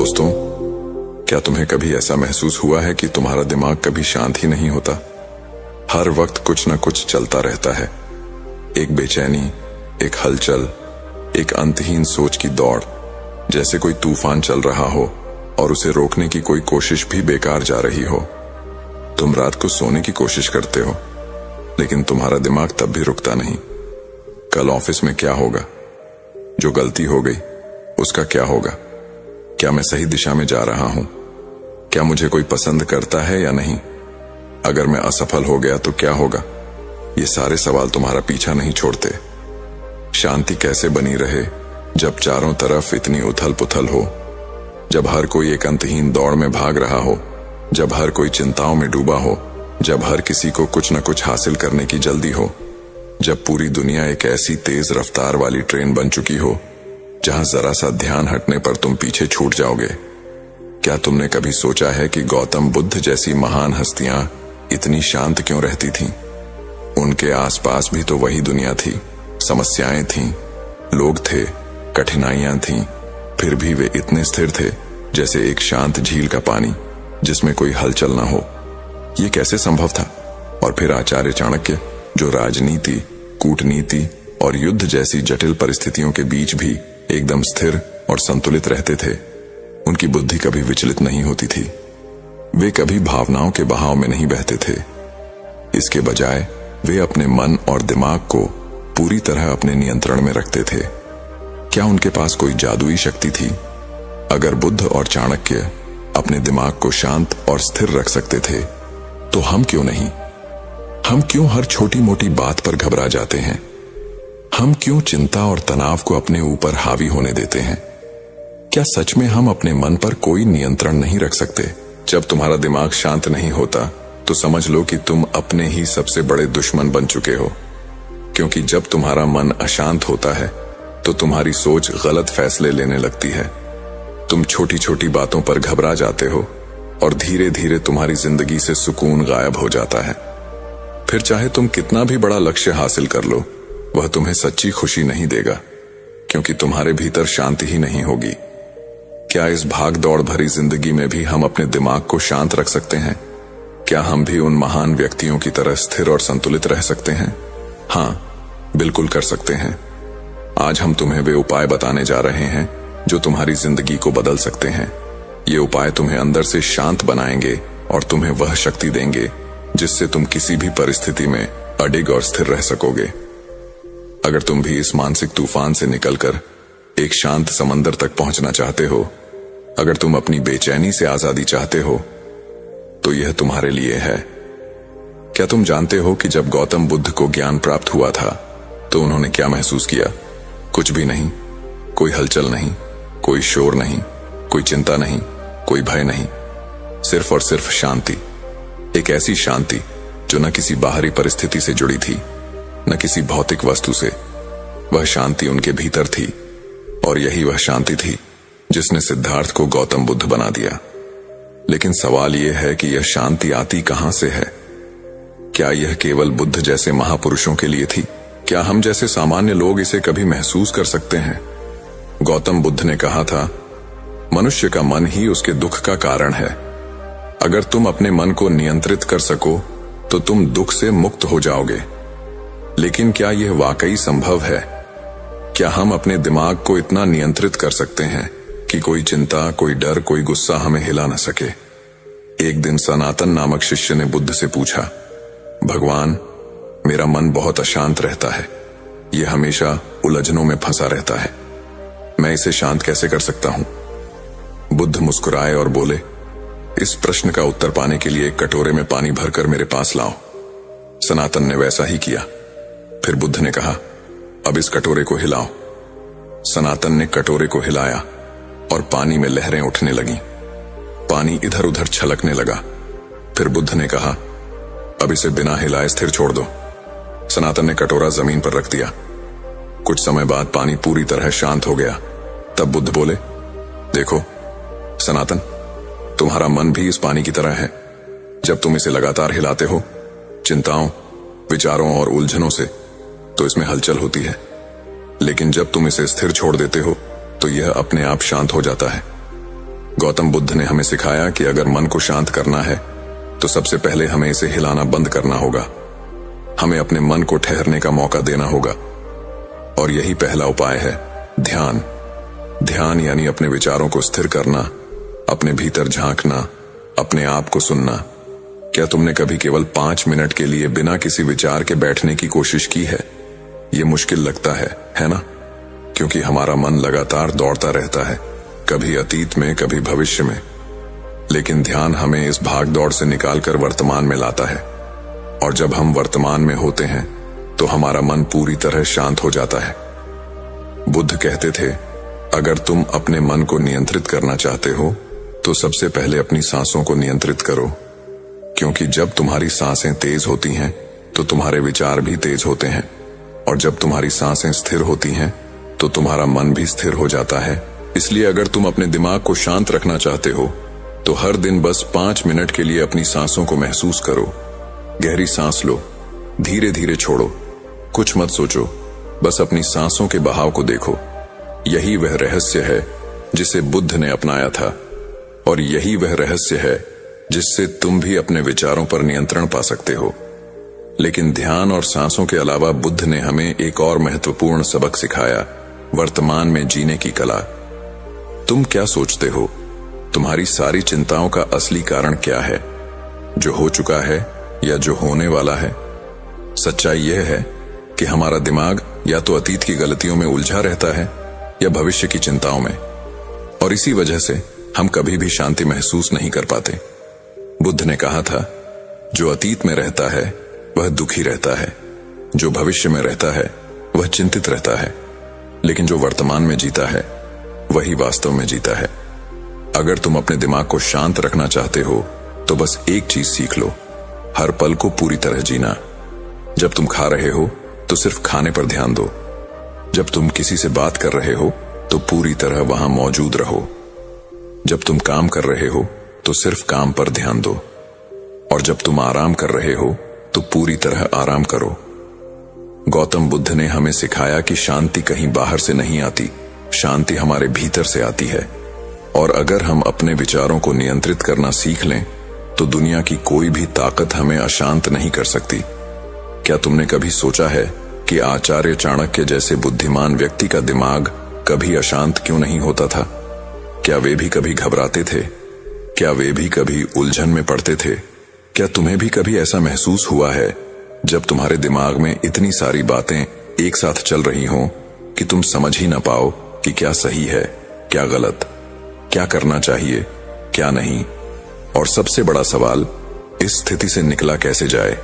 दोस्तों, क्या तुम्हें कभी ऐसा महसूस हुआ है कि तुम्हारा दिमाग कभी शांत ही नहीं होता? हर वक्त कुछ न कुछ चलता रहता है। एक बेचैनी, एक हलचल, एक अंतहीन सोच की दौड़, जैसे कोई तूफान चल रहा हो और उसे रोकने की कोई कोशिश भी बेकार जा रही हो। तुम रात को सोने की कोशिश करते हो, लेकिन तुम्हारा दिमाग तब भी रुकता नहीं। कल ऑफिस में क्या होगा? जो गलती हो गई उसका क्या होगा? क्या मैं सही दिशा में जा रहा हूं? क्या मुझे कोई पसंद करता है या नहीं? अगर मैं असफल हो गया तो क्या होगा? ये सारे सवाल तुम्हारा पीछा नहीं छोड़ते। शांति कैसे बनी रहे जब चारों तरफ इतनी उथल पुथल हो, जब हर कोई एक अंतहीन दौड़ में भाग रहा हो, जब हर कोई चिंताओं में डूबा हो, जब हर किसी को कुछ न कुछ हासिल करने की जल्दी हो, जब पूरी दुनिया एक ऐसी तेज रफ्तार वाली ट्रेन बन चुकी हो जहां जरा सा ध्यान हटने पर तुम पीछे छूट जाओगे। क्या तुमने कभी सोचा है कि गौतम बुद्ध जैसी महान हस्तियां इतनी शांत क्यों रहती थीं? उनके आसपास भी तो वही दुनिया थी, समस्याएं थीं, लोग थे, कठिनाइयां थीं, फिर भी वे इतने स्थिर थे जैसे एक शांत झील का पानी जिसमें कोई हलचल ना हो। ये कैसे संभव था? और फिर आचार्य चाणक्य, जो राजनीति, कूटनीति और युद्ध जैसी जटिल परिस्थितियों के बीच भी एकदम स्थिर और संतुलित रहते थे, उनकी बुद्धि कभी विचलित नहीं होती थी। वे कभी भावनाओं के बहाव में नहीं बहते थे। इसके बजाय वे अपने मन और दिमाग को पूरी तरह अपने नियंत्रण में रखते थे। क्या उनके पास कोई जादुई शक्ति थी? अगर बुद्ध और चाणक्य अपने दिमाग को शांत और स्थिर रख सकते थे, तो हम क्यों नहीं? हम क्यों हर छोटी मोटी बात पर घबरा जाते हैं? हम क्यों चिंता और तनाव को अपने ऊपर हावी होने देते हैं? क्या सच में हम अपने मन पर कोई नियंत्रण नहीं रख सकते? जब तुम्हारा दिमाग शांत नहीं होता तो समझ लो कि तुम अपने ही सबसे बड़े दुश्मन बन चुके हो। क्योंकि जब तुम्हारा मन अशांत होता है तो तुम्हारी सोच गलत फैसले लेने लगती है। तुम छोटी छोटी बातों पर घबरा जाते हो और धीरे धीरे तुम्हारी जिंदगी से सुकून गायब हो जाता है। फिर चाहे तुम कितना भी बड़ा लक्ष्य हासिल कर लो, वह तुम्हें सच्ची खुशी नहीं देगा, क्योंकि तुम्हारे भीतर शांति ही नहीं होगी। क्या इस भाग दौड़ भरी जिंदगी में भी हम अपने दिमाग को शांत रख सकते हैं? क्या हम भी उन महान व्यक्तियों की तरह स्थिर और संतुलित रह सकते हैं? हाँ, बिल्कुल कर सकते हैं। आज हम तुम्हें वे उपाय बताने जा रहे हैं जो तुम्हारी जिंदगी को बदल सकते हैं। ये उपाय तुम्हें अंदर से शांत बनाएंगे और तुम्हें वह शक्ति देंगे जिससे तुम किसी भी परिस्थिति में अडिग और स्थिर रह सकोगे। अगर तुम भी इस मानसिक तूफान से निकलकर एक शांत समंदर तक पहुंचना चाहते हो, अगर तुम अपनी बेचैनी से आजादी चाहते हो, तो यह तुम्हारे लिए है। क्या तुम जानते हो कि जब गौतम बुद्ध को ज्ञान प्राप्त हुआ था तो उन्होंने क्या महसूस किया? कुछ भी नहीं। कोई हलचल नहीं, कोई शोर नहीं, कोई चिंता नहीं, कोई भय नहीं, सिर्फ और सिर्फ शांति। एक ऐसी शांति जो न किसी बाहरी परिस्थिति से जुड़ी थी, न किसी भौतिक वस्तु से। वह शांति उनके भीतर थी, और यही वह शांति थी जिसने सिद्धार्थ को गौतम बुद्ध बना दिया। लेकिन सवाल यह है कि यह शांति आती कहां से है? क्या यह केवल बुद्ध जैसे महापुरुषों के लिए थी? क्या हम जैसे सामान्य लोग इसे कभी महसूस कर सकते हैं? गौतम बुद्ध ने कहा था, मनुष्य का मन ही उसके दुख का कारण है। अगर तुम अपने मन को नियंत्रित कर सको तो तुम दुख से मुक्त हो जाओगे। लेकिन क्या यह वाकई संभव है? क्या हम अपने दिमाग को इतना नियंत्रित कर सकते हैं कि कोई चिंता, कोई डर, कोई गुस्सा हमें हिला न सके? एक दिन सनातन नामक शिष्य ने बुद्ध से पूछा, भगवान, मेरा मन बहुत अशांत रहता है। यह हमेशा उलझनों में फंसा रहता है। मैं इसे शांत कैसे कर सकता हूं? बुद्ध मुस्कुराए और बोले, इस प्रश्न का उत्तर पाने के लिए एक कटोरे में पानी भरकर मेरे पास लाओ। सनातन ने वैसा ही किया। फिर बुद्ध ने कहा, अब इस कटोरे को हिलाओ। सनातन ने कटोरे को हिलाया और पानी में लहरें उठने लगीं। पानी इधर उधर छलकने लगा। फिर बुद्ध ने कहा, अब इसे बिना हिलाए स्थिर छोड़ दो। सनातन ने कटोरा जमीन पर रख दिया। कुछ समय बाद पानी पूरी तरह शांत हो गया। तब बुद्ध बोले, देखो सनातन, तुम्हारा मन भी इस पानी की तरह है। जब तुम इसे लगातार हिलाते हो, चिंताओं, विचारों और उलझनों से, तो इसमें हलचल होती है। लेकिन जब तुम इसे स्थिर छोड़ देते हो तो यह अपने आप शांत हो जाता है। गौतम बुद्ध ने हमें सिखाया कि अगर मन को शांत करना है तो सबसे पहले हमें इसे हिलाना बंद करना होगा। हमें अपने मन को ठहरने का मौका देना होगा और यही पहला उपाय है ध्यान। ध्यान यानी अपने विचारों को स्थिर करना, अपने भीतर झांकना, अपने आप को सुनना। क्या तुमने कभी केवल 5 मिनट के लिए बिना किसी विचार के बैठने की कोशिश की है? ये मुश्किल लगता है ना? क्योंकि हमारा मन लगातार दौड़ता रहता है, कभी अतीत में, कभी भविष्य में। लेकिन ध्यान हमें इस भाग दौड़ से निकालकर वर्तमान में लाता है, और जब हम वर्तमान में होते हैं तो हमारा मन पूरी तरह शांत हो जाता है। बुद्ध कहते थे, अगर तुम अपने मन को नियंत्रित करना चाहते हो तो सबसे पहले अपनी सांसों को नियंत्रित करो, क्योंकि जब तुम्हारी सांसें तेज होती हैं तो तुम्हारे विचार भी तेज होते हैं, और जब तुम्हारी सांसें स्थिर होती हैं तो तुम्हारा मन भी स्थिर हो जाता है। इसलिए अगर तुम अपने दिमाग को शांत रखना चाहते हो तो हर दिन बस 5 मिनट के लिए अपनी सांसों को महसूस करो। गहरी सांस लो, धीरे धीरे छोड़ो, कुछ मत सोचो, बस अपनी सांसों के बहाव को देखो। यही वह रहस्य है जिसे बुद्ध ने अपनाया था, और यही वह रहस्य है जिससे तुम भी अपने विचारों पर नियंत्रण पा सकते हो। लेकिन ध्यान और सांसों के अलावा बुद्ध ने हमें एक और महत्वपूर्ण सबक सिखाया, वर्तमान में जीने की कला। तुम क्या सोचते हो? तुम्हारी सारी चिंताओं का असली कारण क्या है? जो हो चुका है या जो होने वाला है? सच्चाई यह है कि हमारा दिमाग या तो अतीत की गलतियों में उलझा रहता है या भविष्य की चिंताओं में, और इसी वजह से हम कभी भी शांति महसूस नहीं कर पाते। बुद्ध ने कहा था, जो अतीत में रहता है वह दुखी रहता है, जो भविष्य में रहता है वह चिंतित रहता है, लेकिन जो वर्तमान में जीता है वही वास्तव में जीता है। अगर तुम अपने दिमाग को शांत रखना चाहते हो तो बस एक चीज सीख लो, हर पल को पूरी तरह जीना। जब तुम खा रहे हो तो सिर्फ खाने पर ध्यान दो, जब तुम किसी से बात कर रहे हो तो पूरी तरह वहां मौजूद रहो, जब तुम काम कर रहे हो तो सिर्फ काम पर ध्यान दो, और जब तुम आराम कर रहे हो तो पूरी तरह आराम करो। गौतम बुद्ध ने हमें सिखाया कि शांति कहीं बाहर से नहीं आती, शांति हमारे भीतर से आती है, और अगर हम अपने विचारों को नियंत्रित करना सीख लें तो दुनिया की कोई भी ताकत हमें अशांत नहीं कर सकती। क्या तुमने कभी सोचा है कि आचार्य चाणक्य जैसे बुद्धिमान व्यक्ति का दिमाग कभी अशांत क्यों नहीं होता था? क्या वे भी कभी घबराते थे? क्या वे भी कभी उलझन में पड़ते थे? क्या तुम्हें भी कभी ऐसा महसूस हुआ है जब तुम्हारे दिमाग में इतनी सारी बातें एक साथ चल रही हों कि तुम समझ ही ना पाओ कि क्या सही है, क्या गलत, क्या करना चाहिए, क्या नहीं? और सबसे बड़ा सवाल, इस स्थिति से निकला कैसे जाए?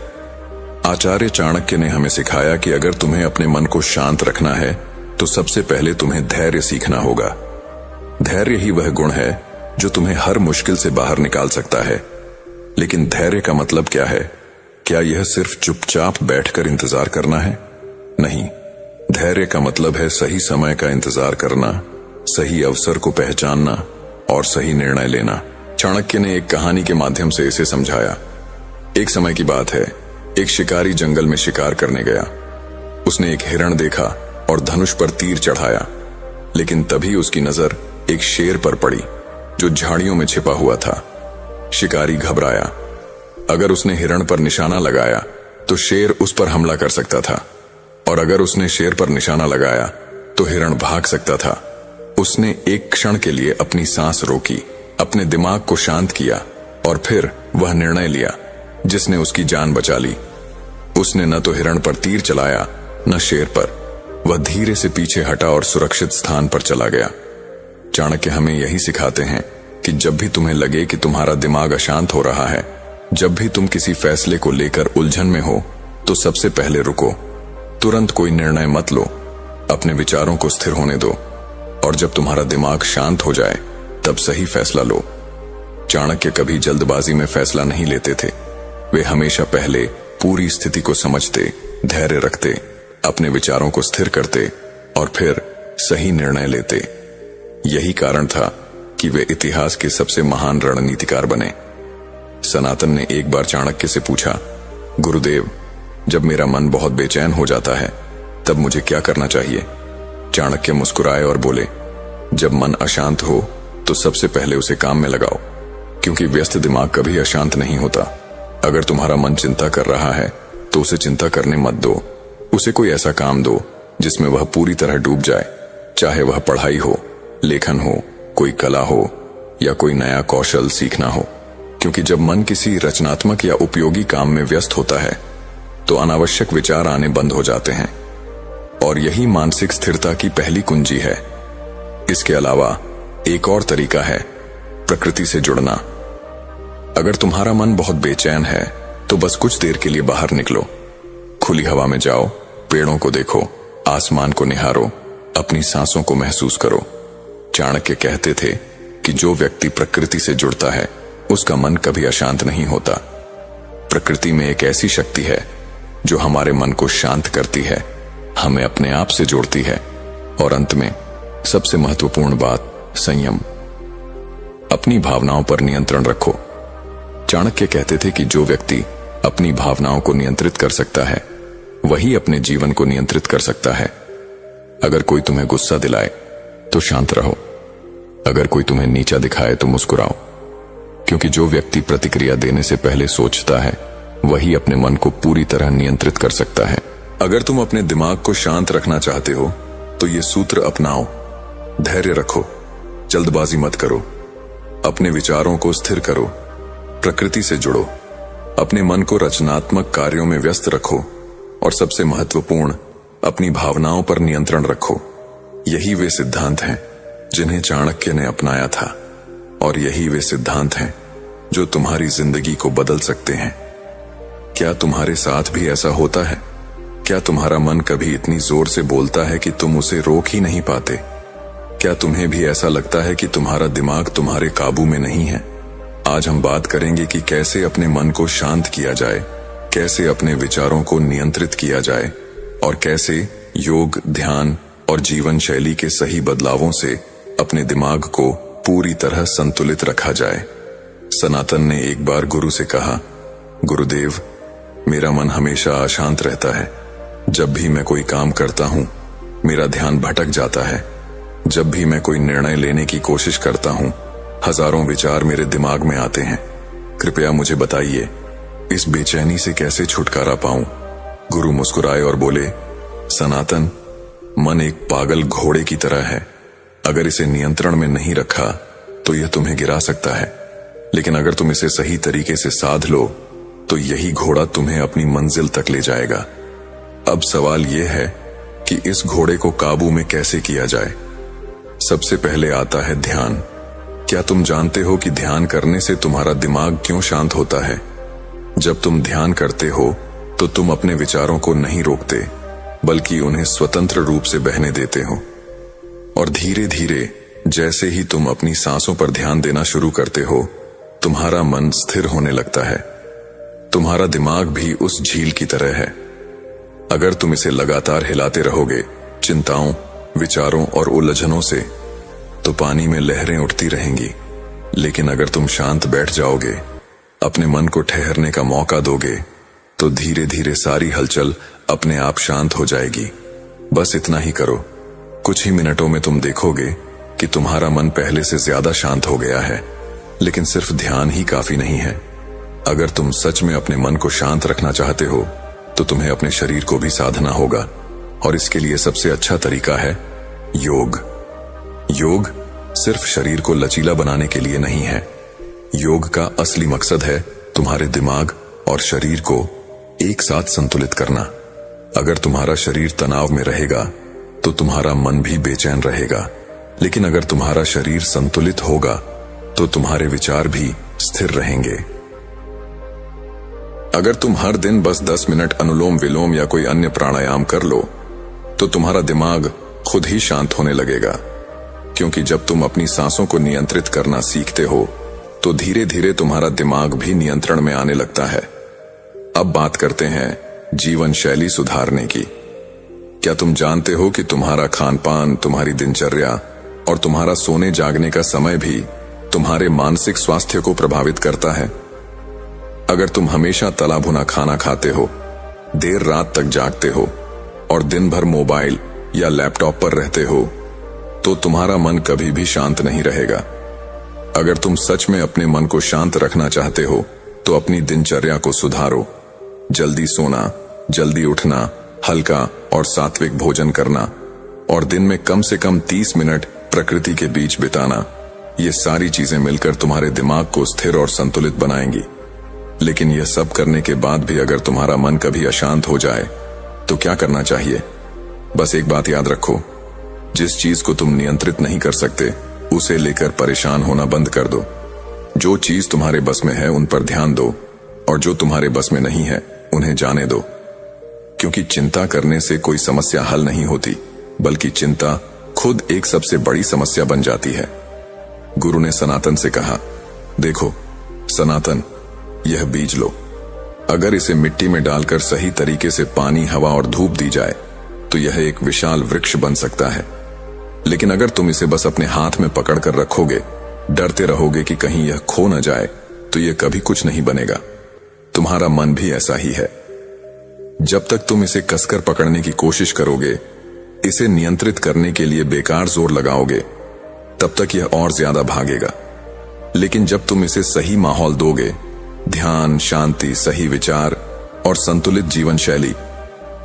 आचार्य चाणक्य ने हमें सिखाया कि अगर तुम्हें अपने मन को शांत रखना है तो सबसे पहले तुम्हें धैर्य सीखना होगा। धैर्य ही वह गुण है जो तुम्हें हर मुश्किल से बाहर निकाल सकता है। लेकिन धैर्य का मतलब क्या है? क्या यह सिर्फ चुपचाप बैठकर इंतजार करना है? नहीं, धैर्य का मतलब है सही समय का इंतजार करना, सही अवसर को पहचानना और सही निर्णय लेना। चाणक्य ने एक कहानी के माध्यम से इसे समझाया। एक समय की बात है, एक शिकारी जंगल में शिकार करने गया। उसने एक हिरण देखा और धनुष पर तीर चढ़ाया, लेकिन तभी उसकी नजर एक शेर पर पड़ी जो झाड़ियों में छिपा हुआ था। शिकारी घबराया। अगर उसने हिरण पर निशाना लगाया तो शेर उस पर हमला कर सकता था, और अगर उसने शेर पर निशाना लगाया तो हिरण भाग सकता था। उसने एक क्षण के लिए अपनी सांस रोकी, अपने दिमाग को शांत किया, और फिर वह निर्णय लिया जिसने उसकी जान बचा ली। उसने न तो हिरण पर तीर चलाया न शेर पर। वह धीरे से पीछे हटा और सुरक्षित स्थान पर चला गया। चाणक्य हमें यही सिखाते हैं कि जब भी तुम्हें लगे कि तुम्हारा दिमाग अशांत हो रहा है, जब भी तुम किसी फैसले को लेकर उलझन में हो, तो सबसे पहले रुको, तुरंत कोई निर्णय मत लो, अपने विचारों को स्थिर होने दो, और जब तुम्हारा दिमाग शांत हो जाए तब सही फैसला लो। चाणक्य कभी जल्दबाजी में फैसला नहीं लेते थे। वे हमेशा पहले पूरी स्थिति को समझते, धैर्य रखते, अपने विचारों को स्थिर करते और फिर सही निर्णय लेते। यही कारण था कि वे इतिहास के सबसे महान रणनीतिकार बने। सनातन ने एक बार चाणक्य से पूछा, गुरुदेव, जब मेरा मन बहुत बेचैन हो जाता है तब मुझे क्या करना चाहिए? चाणक्य मुस्कुराए और बोले, जब मन अशांत हो तो सबसे पहले उसे काम में लगाओ, क्योंकि व्यस्त दिमाग कभी अशांत नहीं होता। अगर तुम्हारा मन चिंता कर रहा है तो उसे चिंता करने मत दो। उसे कोई ऐसा काम दो जिसमें वह पूरी तरह डूब जाए, चाहे वह पढ़ाई हो, लेखन हो, कोई कला हो या कोई नया कौशल सीखना हो। क्योंकि जब मन किसी रचनात्मक या उपयोगी काम में व्यस्त होता है तो अनावश्यक विचार आने बंद हो जाते हैं, और यही मानसिक स्थिरता की पहली कुंजी है। इसके अलावा एक और तरीका है प्रकृति से जुड़ना। अगर तुम्हारा मन बहुत बेचैन है तो बस कुछ देर के लिए बाहर निकलो, खुली हवा में जाओ, पेड़ों को देखो, आसमान को निहारो, अपनी सांसों को महसूस करो। चाणक्य कहते थे कि जो व्यक्ति प्रकृति से जुड़ता है उसका मन कभी अशांत नहीं होता। प्रकृति में एक ऐसी शक्ति है जो हमारे मन को शांत करती है, हमें अपने आप से जोड़ती है, और अंत में सबसे महत्वपूर्ण बात, संयम। अपनी भावनाओं पर नियंत्रण रखो। चाणक्य कहते थे कि जो व्यक्ति अपनी भावनाओं को नियंत्रित कर सकता है वही अपने जीवन को नियंत्रित कर सकता है। अगर कोई तुम्हें गुस्सा दिलाए तो शांत रहो, अगर कोई तुम्हें नीचा दिखाए तो मुस्कुराओ, क्योंकि जो व्यक्ति प्रतिक्रिया देने से पहले सोचता है वही अपने मन को पूरी तरह नियंत्रित कर सकता है। अगर तुम अपने दिमाग को शांत रखना चाहते हो तो ये सूत्र अपनाओ। धैर्य रखो, जल्दबाजी मत करो, अपने विचारों को स्थिर करो, प्रकृति से जुड़ो, अपने मन को रचनात्मक कार्यों में व्यस्त रखो, और सबसे महत्वपूर्ण, अपनी भावनाओं पर नियंत्रण रखो। यही वे सिद्धांत हैं जिन्हें चाणक्य ने अपनाया था, और यही वे सिद्धांत हैं जो तुम्हारी जिंदगी को बदल सकते हैं। क्या तुम्हारे साथ भी ऐसा होता है? क्या तुम्हारा मन कभी इतनी जोर से बोलता है कि तुम उसे रोक ही नहीं पाते? क्या तुम्हें भी ऐसा लगता है कि तुम्हारा दिमाग तुम्हारे काबू में नहीं है? आज हम बात करेंगे कि कैसे अपने मन को शांत किया जाए, कैसे अपने विचारों को नियंत्रित किया जाए, और कैसे योग, ध्यान और जीवन शैली के सही बदलावों से अपने दिमाग को पूरी तरह संतुलित रखा जाए। सनातन ने एक बार गुरु से कहा, गुरुदेव, मेरा मन हमेशा अशांत रहता है। जब भी मैं कोई काम करता हूँ मेरा ध्यान भटक जाता है। जब भी मैं कोई निर्णय लेने की कोशिश करता हूँ हजारों विचार मेरे दिमाग में आते हैं। कृपया मुझे बताइए, इस बेचैनी से कैसे छुटकारा पाऊं? गुरु मुस्कुराए और बोले, सनातन, मन एक पागल घोड़े की तरह है। अगर इसे नियंत्रण में नहीं रखा तो यह तुम्हें गिरा सकता है, लेकिन अगर तुम इसे सही तरीके से साध लो तो यही घोड़ा तुम्हें अपनी मंजिल तक ले जाएगा। अब सवाल यह है कि इस घोड़े को काबू में कैसे किया जाए। सबसे पहले आता है ध्यान। क्या तुम जानते हो कि ध्यान करने से तुम्हारा दिमाग क्यों शांत होता है? जब तुम ध्यान करते हो तो तुम अपने विचारों को नहीं रोकते, बल्कि उन्हें स्वतंत्र रूप से बहने देते हो। और धीरे धीरे जैसे ही तुम अपनी सांसों पर ध्यान देना शुरू करते हो, तुम्हारा मन स्थिर होने लगता है। तुम्हारा दिमाग भी उस झील की तरह है। अगर तुम इसे लगातार हिलाते रहोगे चिंताओं, विचारों और उलझनों से, तो पानी में लहरें उठती रहेंगी। लेकिन अगर तुम शांत बैठ जाओगे, अपने मन को ठहरने का मौका दोगे, तो धीरे धीरे सारी हलचल अपने आप शांत हो जाएगी। बस इतना ही करो, कुछ ही मिनटों में तुम देखोगे कि तुम्हारा मन पहले से ज्यादा शांत हो गया है। लेकिन सिर्फ ध्यान ही काफी नहीं है। अगर तुम सच में अपने मन को शांत रखना चाहते हो तो तुम्हें अपने शरीर को भी साधना होगा, और इसके लिए सबसे अच्छा तरीका है योग। योग सिर्फ शरीर को लचीला बनाने के लिए नहीं है। योग का असली मकसद है तुम्हारे दिमाग और शरीर को एक साथ संतुलित करना। अगर तुम्हारा शरीर तनाव में रहेगा तो तुम्हारा मन भी बेचैन रहेगा, लेकिन अगर तुम्हारा शरीर संतुलित होगा तो तुम्हारे विचार भी स्थिर रहेंगे। अगर तुम हर दिन बस 10 मिनट अनुलोम विलोम या कोई अन्य प्राणायाम कर लो तो तुम्हारा दिमाग खुद ही शांत होने लगेगा, क्योंकि जब तुम अपनी सांसों को नियंत्रित करना सीखते हो तो धीरे धीरे तुम्हारा दिमाग भी नियंत्रण में आने लगता है। अब बात करते हैं जीवन शैली सुधारने की। क्या तुम जानते हो कि तुम्हारा खान पान, तुम्हारी दिनचर्या और तुम्हारा सोने जागने का समय भी तुम्हारे मानसिक स्वास्थ्य को प्रभावित करता है? अगर तुम हमेशा तला भुना खाना खाते हो, देर रात तक जागते हो और दिन भर मोबाइल या लैपटॉप पर रहते हो, तो तुम्हारा मन कभी भी शांत नहीं रहेगा। अगर तुम सच में अपने मन को शांत रखना चाहते हो तो अपनी दिनचर्या को सुधारो। जल्दी सोना, जल्दी उठना, हल्का और सात्विक भोजन करना और दिन में कम से कम 30 मिनट प्रकृति के बीच बिताना, ये सारी चीजें मिलकर तुम्हारे दिमाग को स्थिर और संतुलित बनाएंगी। लेकिन यह सब करने के बाद भी अगर तुम्हारा मन कभी अशांत हो जाए तो क्या करना चाहिए? बस एक बात याद रखो, जिस चीज को तुम नियंत्रित नहीं कर सकते उसे लेकर परेशान होना बंद कर दो। जो चीज तुम्हारे बस में है उन पर ध्यान दो और जो तुम्हारे बस में नहीं है उन्हें जाने दो। क्योंकि चिंता करने से कोई समस्या हल नहीं होती, बल्कि चिंता खुद एक सबसे बड़ी समस्या बन जाती है। गुरु ने सनातन से कहा, देखो सनातन, यह बीज लो। अगर इसे मिट्टी में डालकर सही तरीके से पानी, हवा और धूप दी जाए तो यह एक विशाल वृक्ष बन सकता है। लेकिन अगर तुम इसे बस अपने हाथ में पकड़कर रखोगे, डरते रहोगे कि कहीं यह खो न जाए, तो यह कभी कुछ नहीं बनेगा। तुम्हारा मन भी ऐसा ही है। जब तक तुम इसे कसकर पकड़ने की कोशिश करोगे, इसे नियंत्रित करने के लिए बेकार जोर लगाओगे, तब तक यह और ज्यादा भागेगा। लेकिन जब तुम इसे सही माहौल दोगे, ध्यान, शांति, सही विचार और संतुलित जीवन शैली,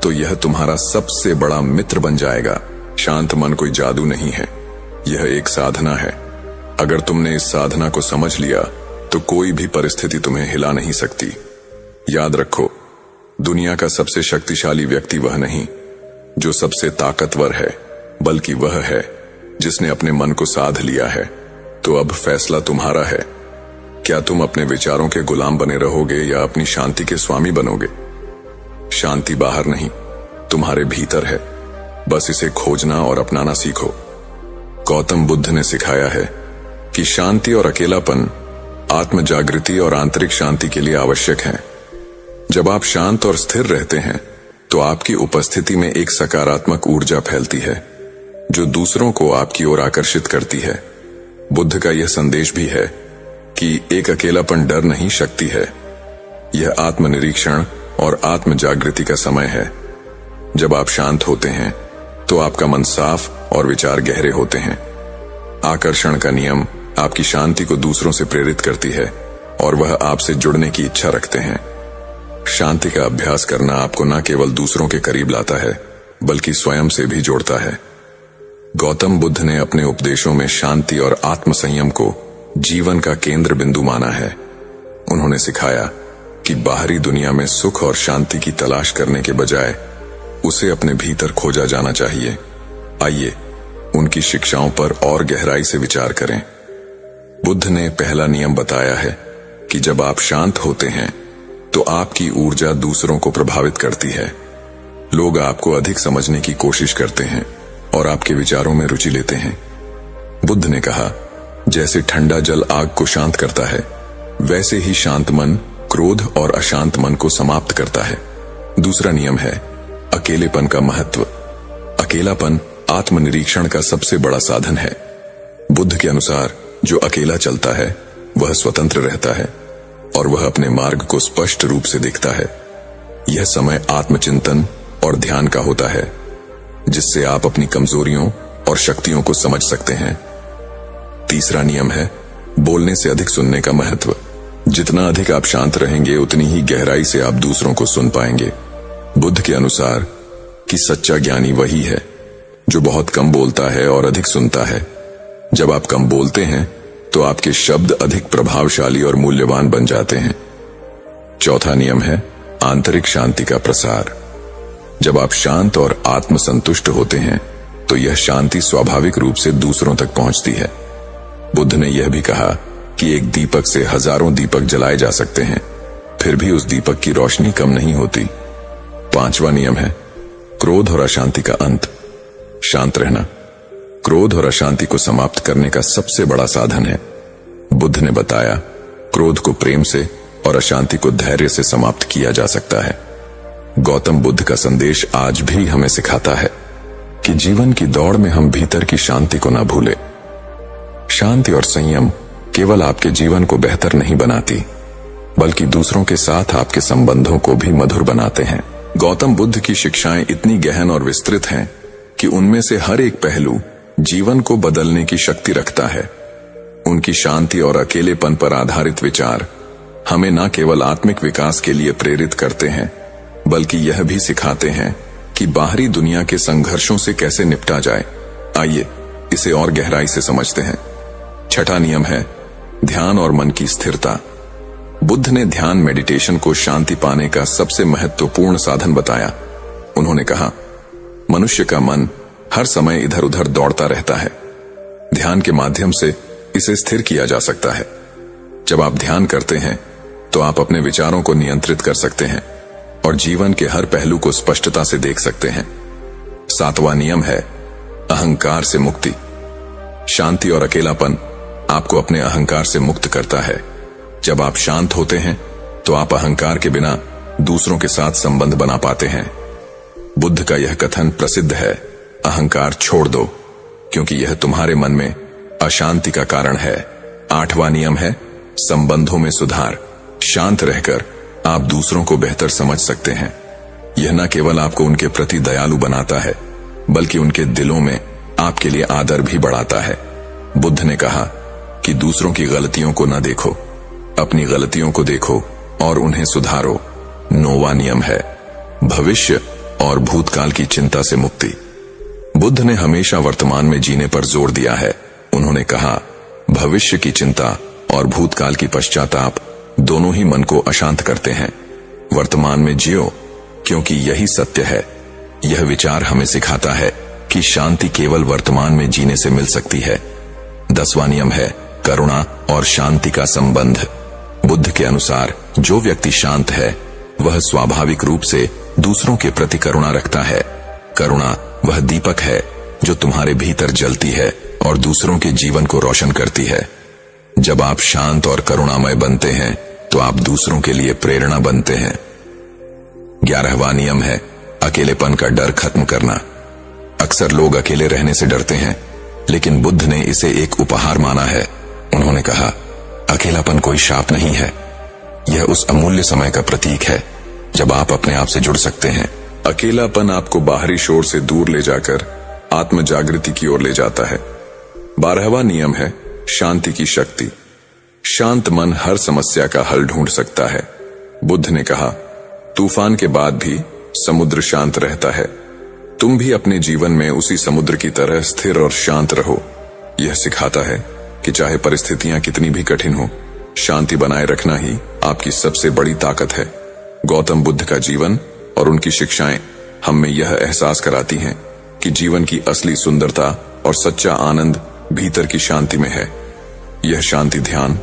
तो यह तुम्हारा सबसे बड़ा मित्र बन जाएगा। शांत मन कोई जादू नहीं है, यह एक साधना है। अगर तुमने इस साधना को समझ लिया तो कोई भी परिस्थिति तुम्हें हिला नहीं सकती। याद रखो, दुनिया का सबसे शक्तिशाली व्यक्ति वह नहीं जो सबसे ताकतवर है, बल्कि वह है जिसने अपने मन को साध लिया है। तो अब फैसला तुम्हारा है। क्या तुम अपने विचारों के गुलाम बने रहोगे या अपनी शांति के स्वामी बनोगे? शांति बाहर नहीं, तुम्हारे भीतर है। बस इसे खोजना और अपनाना सीखो। गौतम बुद्ध ने सिखाया है कि शांति और अकेलापन आत्म जागृति और आंतरिक शांति के लिए आवश्यक है। जब आप शांत और स्थिर रहते हैं तो आपकी उपस्थिति में एक सकारात्मक ऊर्जा फैलती है जो दूसरों को आपकी ओर आकर्षित करती है। बुद्ध का यह संदेश भी है कि एक अकेलापन डर नहीं, शक्ति है। यह आत्मनिरीक्षण और आत्म जागृति का समय है। जब आप शांत होते हैं तो आपका मन साफ और विचार गहरे होते हैं। आकर्षण का नियम आपकी शांति को दूसरों से प्रेरित करती है और वह आपसे जुड़ने की इच्छा रखते हैं। शांति का अभ्यास करना आपको न केवल दूसरों के करीब लाता है, बल्कि स्वयं से भी जोड़ता है। गौतम बुद्ध ने अपने उपदेशों में शांति और आत्म संयम को जीवन का केंद्र बिंदु माना है। उन्होंने सिखाया कि बाहरी दुनिया में सुख और शांति की तलाश करने के बजाय उसे अपने भीतर खोजा जाना चाहिए। आइए उनकी शिक्षाओं पर और गहराई से विचार करें। बुद्ध ने पहला नियम बताया है कि जब आप शांत होते हैं तो आपकी ऊर्जा दूसरों को प्रभावित करती है। लोग आपको अधिक समझने की कोशिश करते हैं और आपके विचारों में रुचि लेते हैं। बुद्ध ने कहा, जैसे ठंडा जल आग को शांत करता है, वैसे ही शांत मन क्रोध और अशांत मन को समाप्त करता है। दूसरा नियम है अकेलेपन का महत्व। अकेलापन आत्मनिरीक्षण का सबसे बड़ा साधन है। बुद्ध के अनुसार जो अकेला चलता है वह स्वतंत्र रहता है और वह अपने मार्ग को स्पष्ट रूप से देखता है। यह समय आत्मचिंतन और ध्यान का होता है, जिससे आप अपनी कमजोरियों और शक्तियों को समझ सकते हैं। तीसरा नियम है बोलने से अधिक सुनने का महत्व। जितना अधिक आप शांत रहेंगे, उतनी ही गहराई से आप दूसरों को सुन पाएंगे। बुद्ध के अनुसार कि सच्चा ज्ञानी वही है जो बहुत कम बोलता है और अधिक सुनता है। जब आप कम बोलते हैं तो आपके शब्द अधिक प्रभावशाली और मूल्यवान बन जाते हैं। चौथा नियम है आंतरिक शांति का प्रसार। जब आप शांत और आत्मसंतुष्ट होते हैं तो यह शांति स्वाभाविक रूप से दूसरों तक पहुंचती है। बुद्ध ने यह भी कहा कि एक दीपक से हजारों दीपक जलाए जा सकते हैं, फिर भी उस दीपक की रोशनी कम नहीं होती। पांचवा नियम है क्रोध और अशांति का अंत। शांत रहना क्रोध और अशांति को समाप्त करने का सबसे बड़ा साधन है। बुद्ध ने बताया, क्रोध को प्रेम से और अशांति को धैर्य से समाप्त किया जा सकता है। गौतम बुद्ध का संदेश आज भी हमें सिखाता है कि जीवन की दौड़ में हम भीतर की शांति को ना भूलें। शांति और संयम केवल आपके जीवन को बेहतर नहीं बनाती, बल्कि दूसरों के साथ आपके संबंधों को भी मधुर बनाते हैं। गौतम बुद्ध की शिक्षाएं इतनी गहन और विस्तृत हैं कि उनमें से हर एक पहलू जीवन को बदलने की शक्ति रखता है। उनकी शांति और अकेलेपन पर आधारित विचार हमें न केवल आत्मिक विकास के लिए प्रेरित करते हैं, बल्कि यह भी सिखाते हैं कि बाहरी दुनिया के संघर्षों से कैसे निपटा जाए। आइए इसे और गहराई से समझते हैं। छठा नियम है ध्यान और मन की स्थिरता। बुद्ध ने ध्यान मेडिटेशन को शांति पाने का सबसे महत्वपूर्ण साधन बताया। उन्होंने कहा, मनुष्य का मन हर समय इधर उधर दौड़ता रहता है। ध्यान के माध्यम से इसे स्थिर किया जा सकता है। जब आप ध्यान करते हैं तो आप अपने विचारों को नियंत्रित कर सकते हैं और जीवन के हर पहलू को स्पष्टता से देख सकते हैं। सातवां नियम है अहंकार से मुक्ति। शांति और अकेलापन आपको अपने अहंकार से मुक्त करता है। जब आप शांत होते हैं तो आप अहंकार के बिना दूसरों के साथ संबंध बना पाते हैं। बुद्ध का यह कथन प्रसिद्ध है, अहंकार छोड़ दो, क्योंकि यह तुम्हारे मन में अशांति का कारण है। आठवां नियम है संबंधों में सुधार। शांत रहकर आप दूसरों को बेहतर समझ सकते हैं। यह न केवल आपको उनके प्रति दयालु बनाता है, बल्कि उनके दिलों में आपके लिए आदर भी बढ़ाता है। बुद्ध ने कहा कि दूसरों की गलतियों को न देखो, अपनी गलतियों को देखो और उन्हें सुधारो। नौवां नियम है भविष्य और भूतकाल की चिंता से मुक्ति। बुद्ध ने हमेशा वर्तमान में जीने पर जोर दिया है। उन्होंने कहा, भविष्य की चिंता और भूतकाल की पश्चाताप दोनों ही मन को अशांत करते हैं। वर्तमान में जियो, क्योंकि यही सत्य है। यह विचार हमें सिखाता है कि शांति केवल वर्तमान में जीने से मिल सकती है। 10वां नियम है करुणा और शांति का संबंध। बुद्ध के अनुसार जो व्यक्ति शांत है वह स्वाभाविक रूप से दूसरों के प्रति करुणा रखता है। करुणा वह दीपक है जो तुम्हारे भीतर जलती है और दूसरों के जीवन को रोशन करती है। जब आप शांत और करुणामय बनते हैं तो आप दूसरों के लिए प्रेरणा बनते हैं। 11वां नियम है अकेलेपन का डर खत्म करना। अक्सर लोग अकेले रहने से डरते हैं, लेकिन बुद्ध ने इसे एक उपहार माना है। उन्होंने कहा, अकेलापन कोई शाप नहीं है, यह उस अमूल्य समय का प्रतीक है जब आप अपने आप से जुड़ सकते हैं। अकेलापन आपको बाहरी शोर से दूर ले जाकर आत्म जागृति की ओर ले जाता है। 12वां नियम है शांति की शक्ति। शांत मन हर समस्या का हल ढूंढ सकता है। बुद्ध ने कहा, तूफान के बाद भी समुद्र शांत रहता है। तुम भी अपने जीवन में उसी समुद्र की तरह स्थिर और शांत रहो। यह सिखाता है कि चाहे परिस्थितियां कितनी भी कठिन हो, शांति बनाए रखना ही आपकी सबसे बड़ी ताकत है। गौतम बुद्ध का जीवन और उनकी शिक्षाएं हमें यह एहसास कराती हैं कि जीवन की असली सुंदरता और सच्चा आनंद भीतर की शांति में है। यह शांति ध्यान,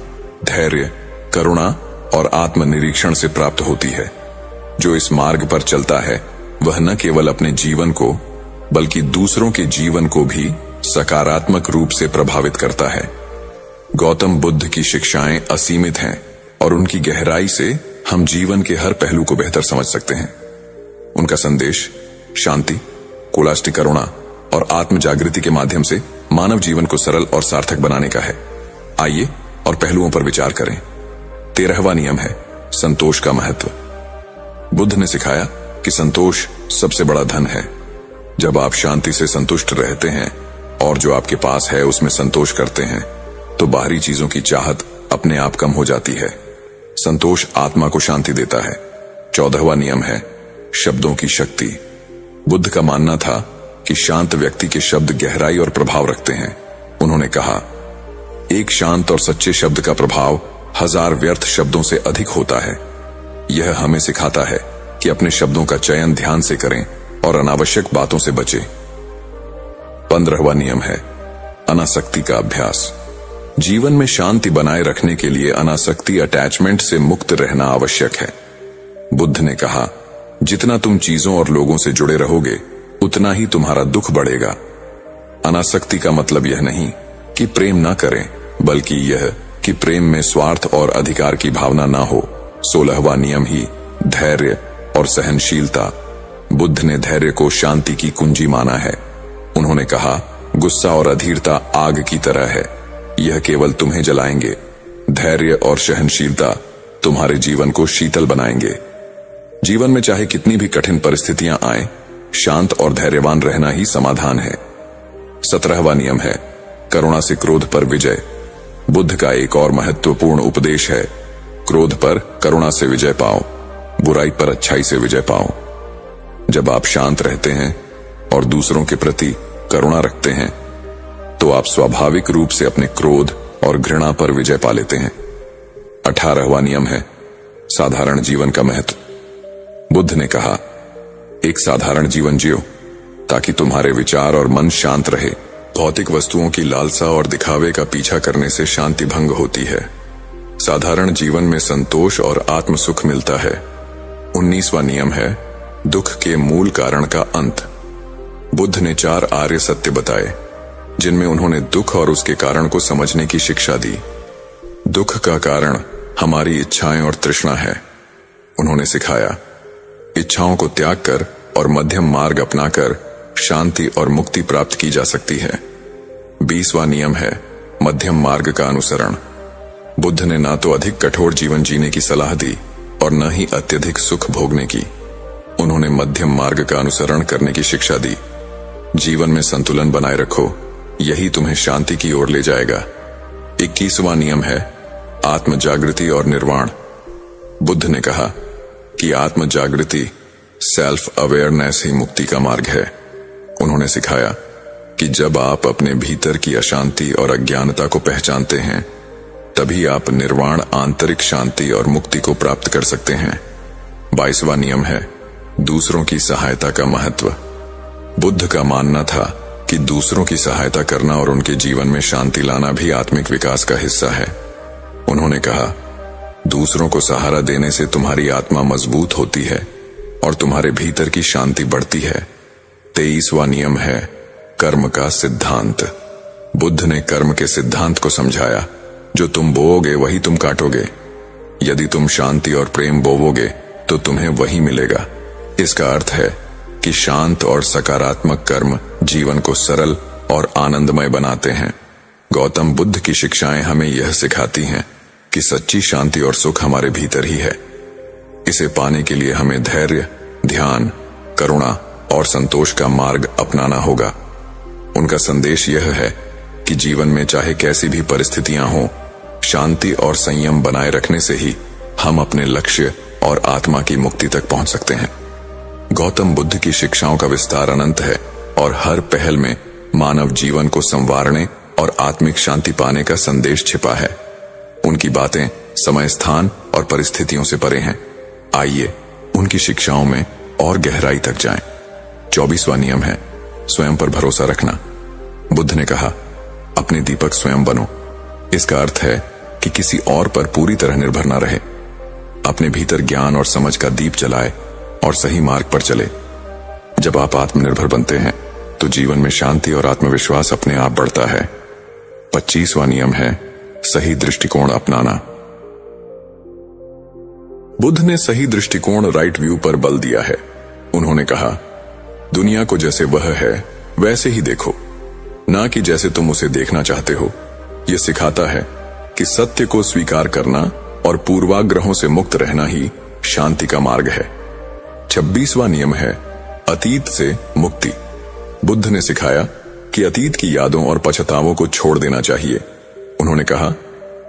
धैर्य, करुणा और आत्मनिरीक्षण से प्राप्त होती है। जो इस मार्ग पर चलता है वह न केवल अपने जीवन को बल्कि दूसरों के जीवन को भी सकारात्मक रूप से प्रभावित करता है। गौतम बुद्ध की शिक्षाएं असीमित हैं और उनकी गहराई से हम जीवन के हर पहलू को बेहतर समझ सकते हैं। उनका संदेश शांति, कोलास्टिक करुणा और आत्म जागृति के माध्यम से मानव जीवन को सरल और सार्थक बनाने का है। आइए और पहलुओं पर विचार करें। 13वां नियम है संतोष का महत्व। बुद्ध ने सिखाया कि संतोष सबसे बड़ा धन है। जब आप शांति से संतुष्ट रहते हैं और जो आपके पास है उसमें संतोष करते हैं तो बाहरी चीजों की चाहत अपने आप कम हो जाती है। संतोष आत्मा को शांति देता है। 14वां नियम है शब्दों की शक्ति। बुद्ध का मानना था कि शांत व्यक्ति के शब्द गहराई और प्रभाव रखते हैं। उन्होंने कहा, एक शांत और सच्चे शब्द का प्रभाव 1000 व्यर्थ शब्दों से अधिक होता है। यह हमें सिखाता है कि अपने शब्दों का चयन ध्यान से करें और अनावश्यक बातों से बचें। 15वां नियम है अनासक्ति का अभ्यास। जीवन में शांति बनाए रखने के लिए अनासक्ति, अटैचमेंट से मुक्त रहना आवश्यक है। बुद्ध ने कहा, जितना तुम चीजों और लोगों से जुड़े रहोगे उतना ही तुम्हारा दुख बढ़ेगा। अनासक्ति का मतलब यह नहीं कि प्रेम ना करें, बल्कि यह कि प्रेम में स्वार्थ और अधिकार की भावना ना हो। 16वां नियम ही धैर्य और सहनशीलता। बुद्ध ने धैर्य को शांति की कुंजी माना है। उन्होंने कहा, गुस्सा और अधीरता आग की तरह है, यह केवल तुम्हें जलाएंगे। धैर्य और सहनशीलता तुम्हारे जीवन को शीतल बनाएंगे। जीवन में चाहे कितनी भी कठिन परिस्थितियां आए, शांत और धैर्यवान रहना ही समाधान है। 17वां नियम है करुणा से क्रोध पर विजय। बुद्ध का एक और महत्वपूर्ण उपदेश है, क्रोध पर करुणा से विजय पाओ, बुराई पर अच्छाई से विजय पाओ। जब आप शांत रहते हैं और दूसरों के प्रति करुणा रखते हैं तो आप स्वाभाविक रूप से अपने क्रोध और घृणा पर विजय पा लेते हैं। 18वां नियम है साधारण जीवन का महत्व। बुद्ध ने कहा, एक साधारण जीवन जियो ताकि तुम्हारे विचार और मन शांत रहे। भौतिक वस्तुओं की लालसा और दिखावे का पीछा करने से शांति भंग होती है। साधारण जीवन में संतोष और आत्म सुख मिलता है। 19वां नियम है दुख के मूल कारण का अंत। बुद्ध ने 4 आर्य सत्य बताए जिनमें उन्होंने दुख और उसके कारण को समझने की शिक्षा दी। दुख का कारण हमारी इच्छाएं और तृष्णा है। उन्होंने सिखाया, इच्छाओं को त्याग कर और मध्यम मार्ग अपनाकर शांति और मुक्ति प्राप्त की जा सकती है। 20वां नियम है मध्यम मार्ग का अनुसरण। बुद्ध ने ना तो अधिक कठोर जीवन जीने की सलाह दी और न ही अत्यधिक सुख भोगने की। उन्होंने मध्यम मार्ग का अनुसरण करने की शिक्षा दी। जीवन में संतुलन बनाए रखो, यही तुम्हें शांति की ओर ले जाएगा। 21वां नियम है आत्म जागृति और निर्वाण। बुद्ध ने कहा कि आत्म जागृति सेल्फ अवेयरनेस ही मुक्ति का मार्ग है। उन्होंने सिखाया कि जब आप अपने भीतर की अशांति और अज्ञानता को पहचानते हैं तभी आप निर्वाण आंतरिक शांति और मुक्ति को प्राप्त कर सकते हैं। 22वां नियम है दूसरों की सहायता का महत्व। बुद्ध का मानना था कि दूसरों की सहायता करना और उनके जीवन में शांति लाना भी आत्मिक विकास का हिस्सा है। उन्होंने कहा, दूसरों को सहारा देने से तुम्हारी आत्मा मजबूत होती है और तुम्हारे भीतर की शांति बढ़ती है। 23वां नियम है कर्म का सिद्धांत। बुद्ध ने कर्म के सिद्धांत को समझाया, जो तुम बोओगे वही तुम काटोगे। यदि तुम शांति और प्रेम बोवोगे तो तुम्हें वही मिलेगा। इसका अर्थ है कि शांत और सकारात्मक कर्म जीवन को सरल और आनंदमय बनाते हैं। गौतम बुद्ध की शिक्षाएं हमें यह सिखाती हैं कि सच्ची शांति और सुख हमारे भीतर ही है। इसे पाने के लिए हमें धैर्य, ध्यान, करुणा और संतोष का मार्ग अपनाना होगा। उनका संदेश यह है कि जीवन में चाहे कैसी भी परिस्थितियां हों, शांति और संयम बनाए रखने से ही हम अपने लक्ष्य और आत्मा की मुक्ति तक पहुंच सकते हैं। गौतम बुद्ध की शिक्षाओं का विस्तार अनंत है और हर पहल में मानव जीवन को संवारने और आत्मिक शांति पाने का संदेश छिपा है। उनकी बातें समय, स्थान और परिस्थितियों से परे हैं। आइए उनकी शिक्षाओं में और गहराई तक जाएं। 24वां नियम है स्वयं पर भरोसा रखना। बुद्ध ने कहा, अपने दीपक स्वयं बनो। इसका अर्थ है कि किसी और पर पूरी तरह निर्भर न रहे। अपने भीतर ज्ञान और समझ का दीप जलाए और सही मार्ग पर चले। जब आप आत्मनिर्भर बनते हैं तो जीवन में शांति और आत्मविश्वास अपने आप बढ़ता है। 25वां नियम है सही दृष्टिकोण अपनाना। बुद्ध ने सही दृष्टिकोण, राइट व्यू पर बल दिया है। उन्होंने कहा, दुनिया को जैसे वह है वैसे ही देखो, ना कि जैसे तुम उसे देखना चाहते हो। यह सिखाता है कि सत्य को स्वीकार करना और पूर्वाग्रहों से मुक्त रहना ही शांति का मार्ग है। 26वां नियम है अतीत से मुक्ति। बुद्ध ने सिखाया कि अतीत की यादों और पछतावों को छोड़ देना चाहिए। उन्होंने कहा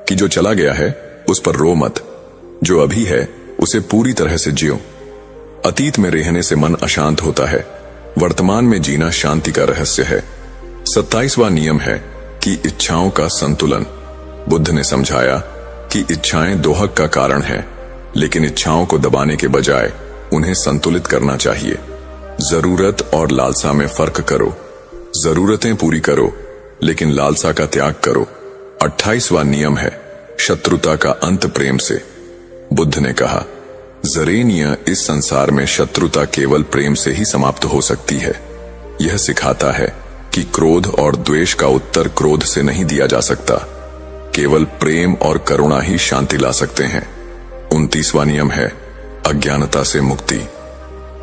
कि जो चला गया है उस पर रो मत, जो अभी है उसे पूरी तरह से जियो। अतीत में रहने से मन अशांत होता है, वर्तमान में जीना शांति का रहस्य है। 27वां नियम है कि इच्छाओं का संतुलन। बुद्ध ने समझाया कि इच्छाएं दोहक का कारण है, लेकिन इच्छाओं को दबाने के बजाय उन्हें संतुलित करना चाहिए। जरूरत और लालसा में फर्क करो। जरूरतें पूरी करो लेकिन लालसा का त्याग करो। 28वां नियम है शत्रुता का अंत प्रेम से। बुद्ध ने कहा, जरेनिया इस संसार में शत्रुता केवल प्रेम से ही समाप्त हो सकती है। यह सिखाता है कि क्रोध और द्वेष का उत्तर क्रोध से नहीं दिया जा सकता। केवल प्रेम और करुणा ही शांति ला सकते हैं। 29वां नियम है अज्ञानता से मुक्ति।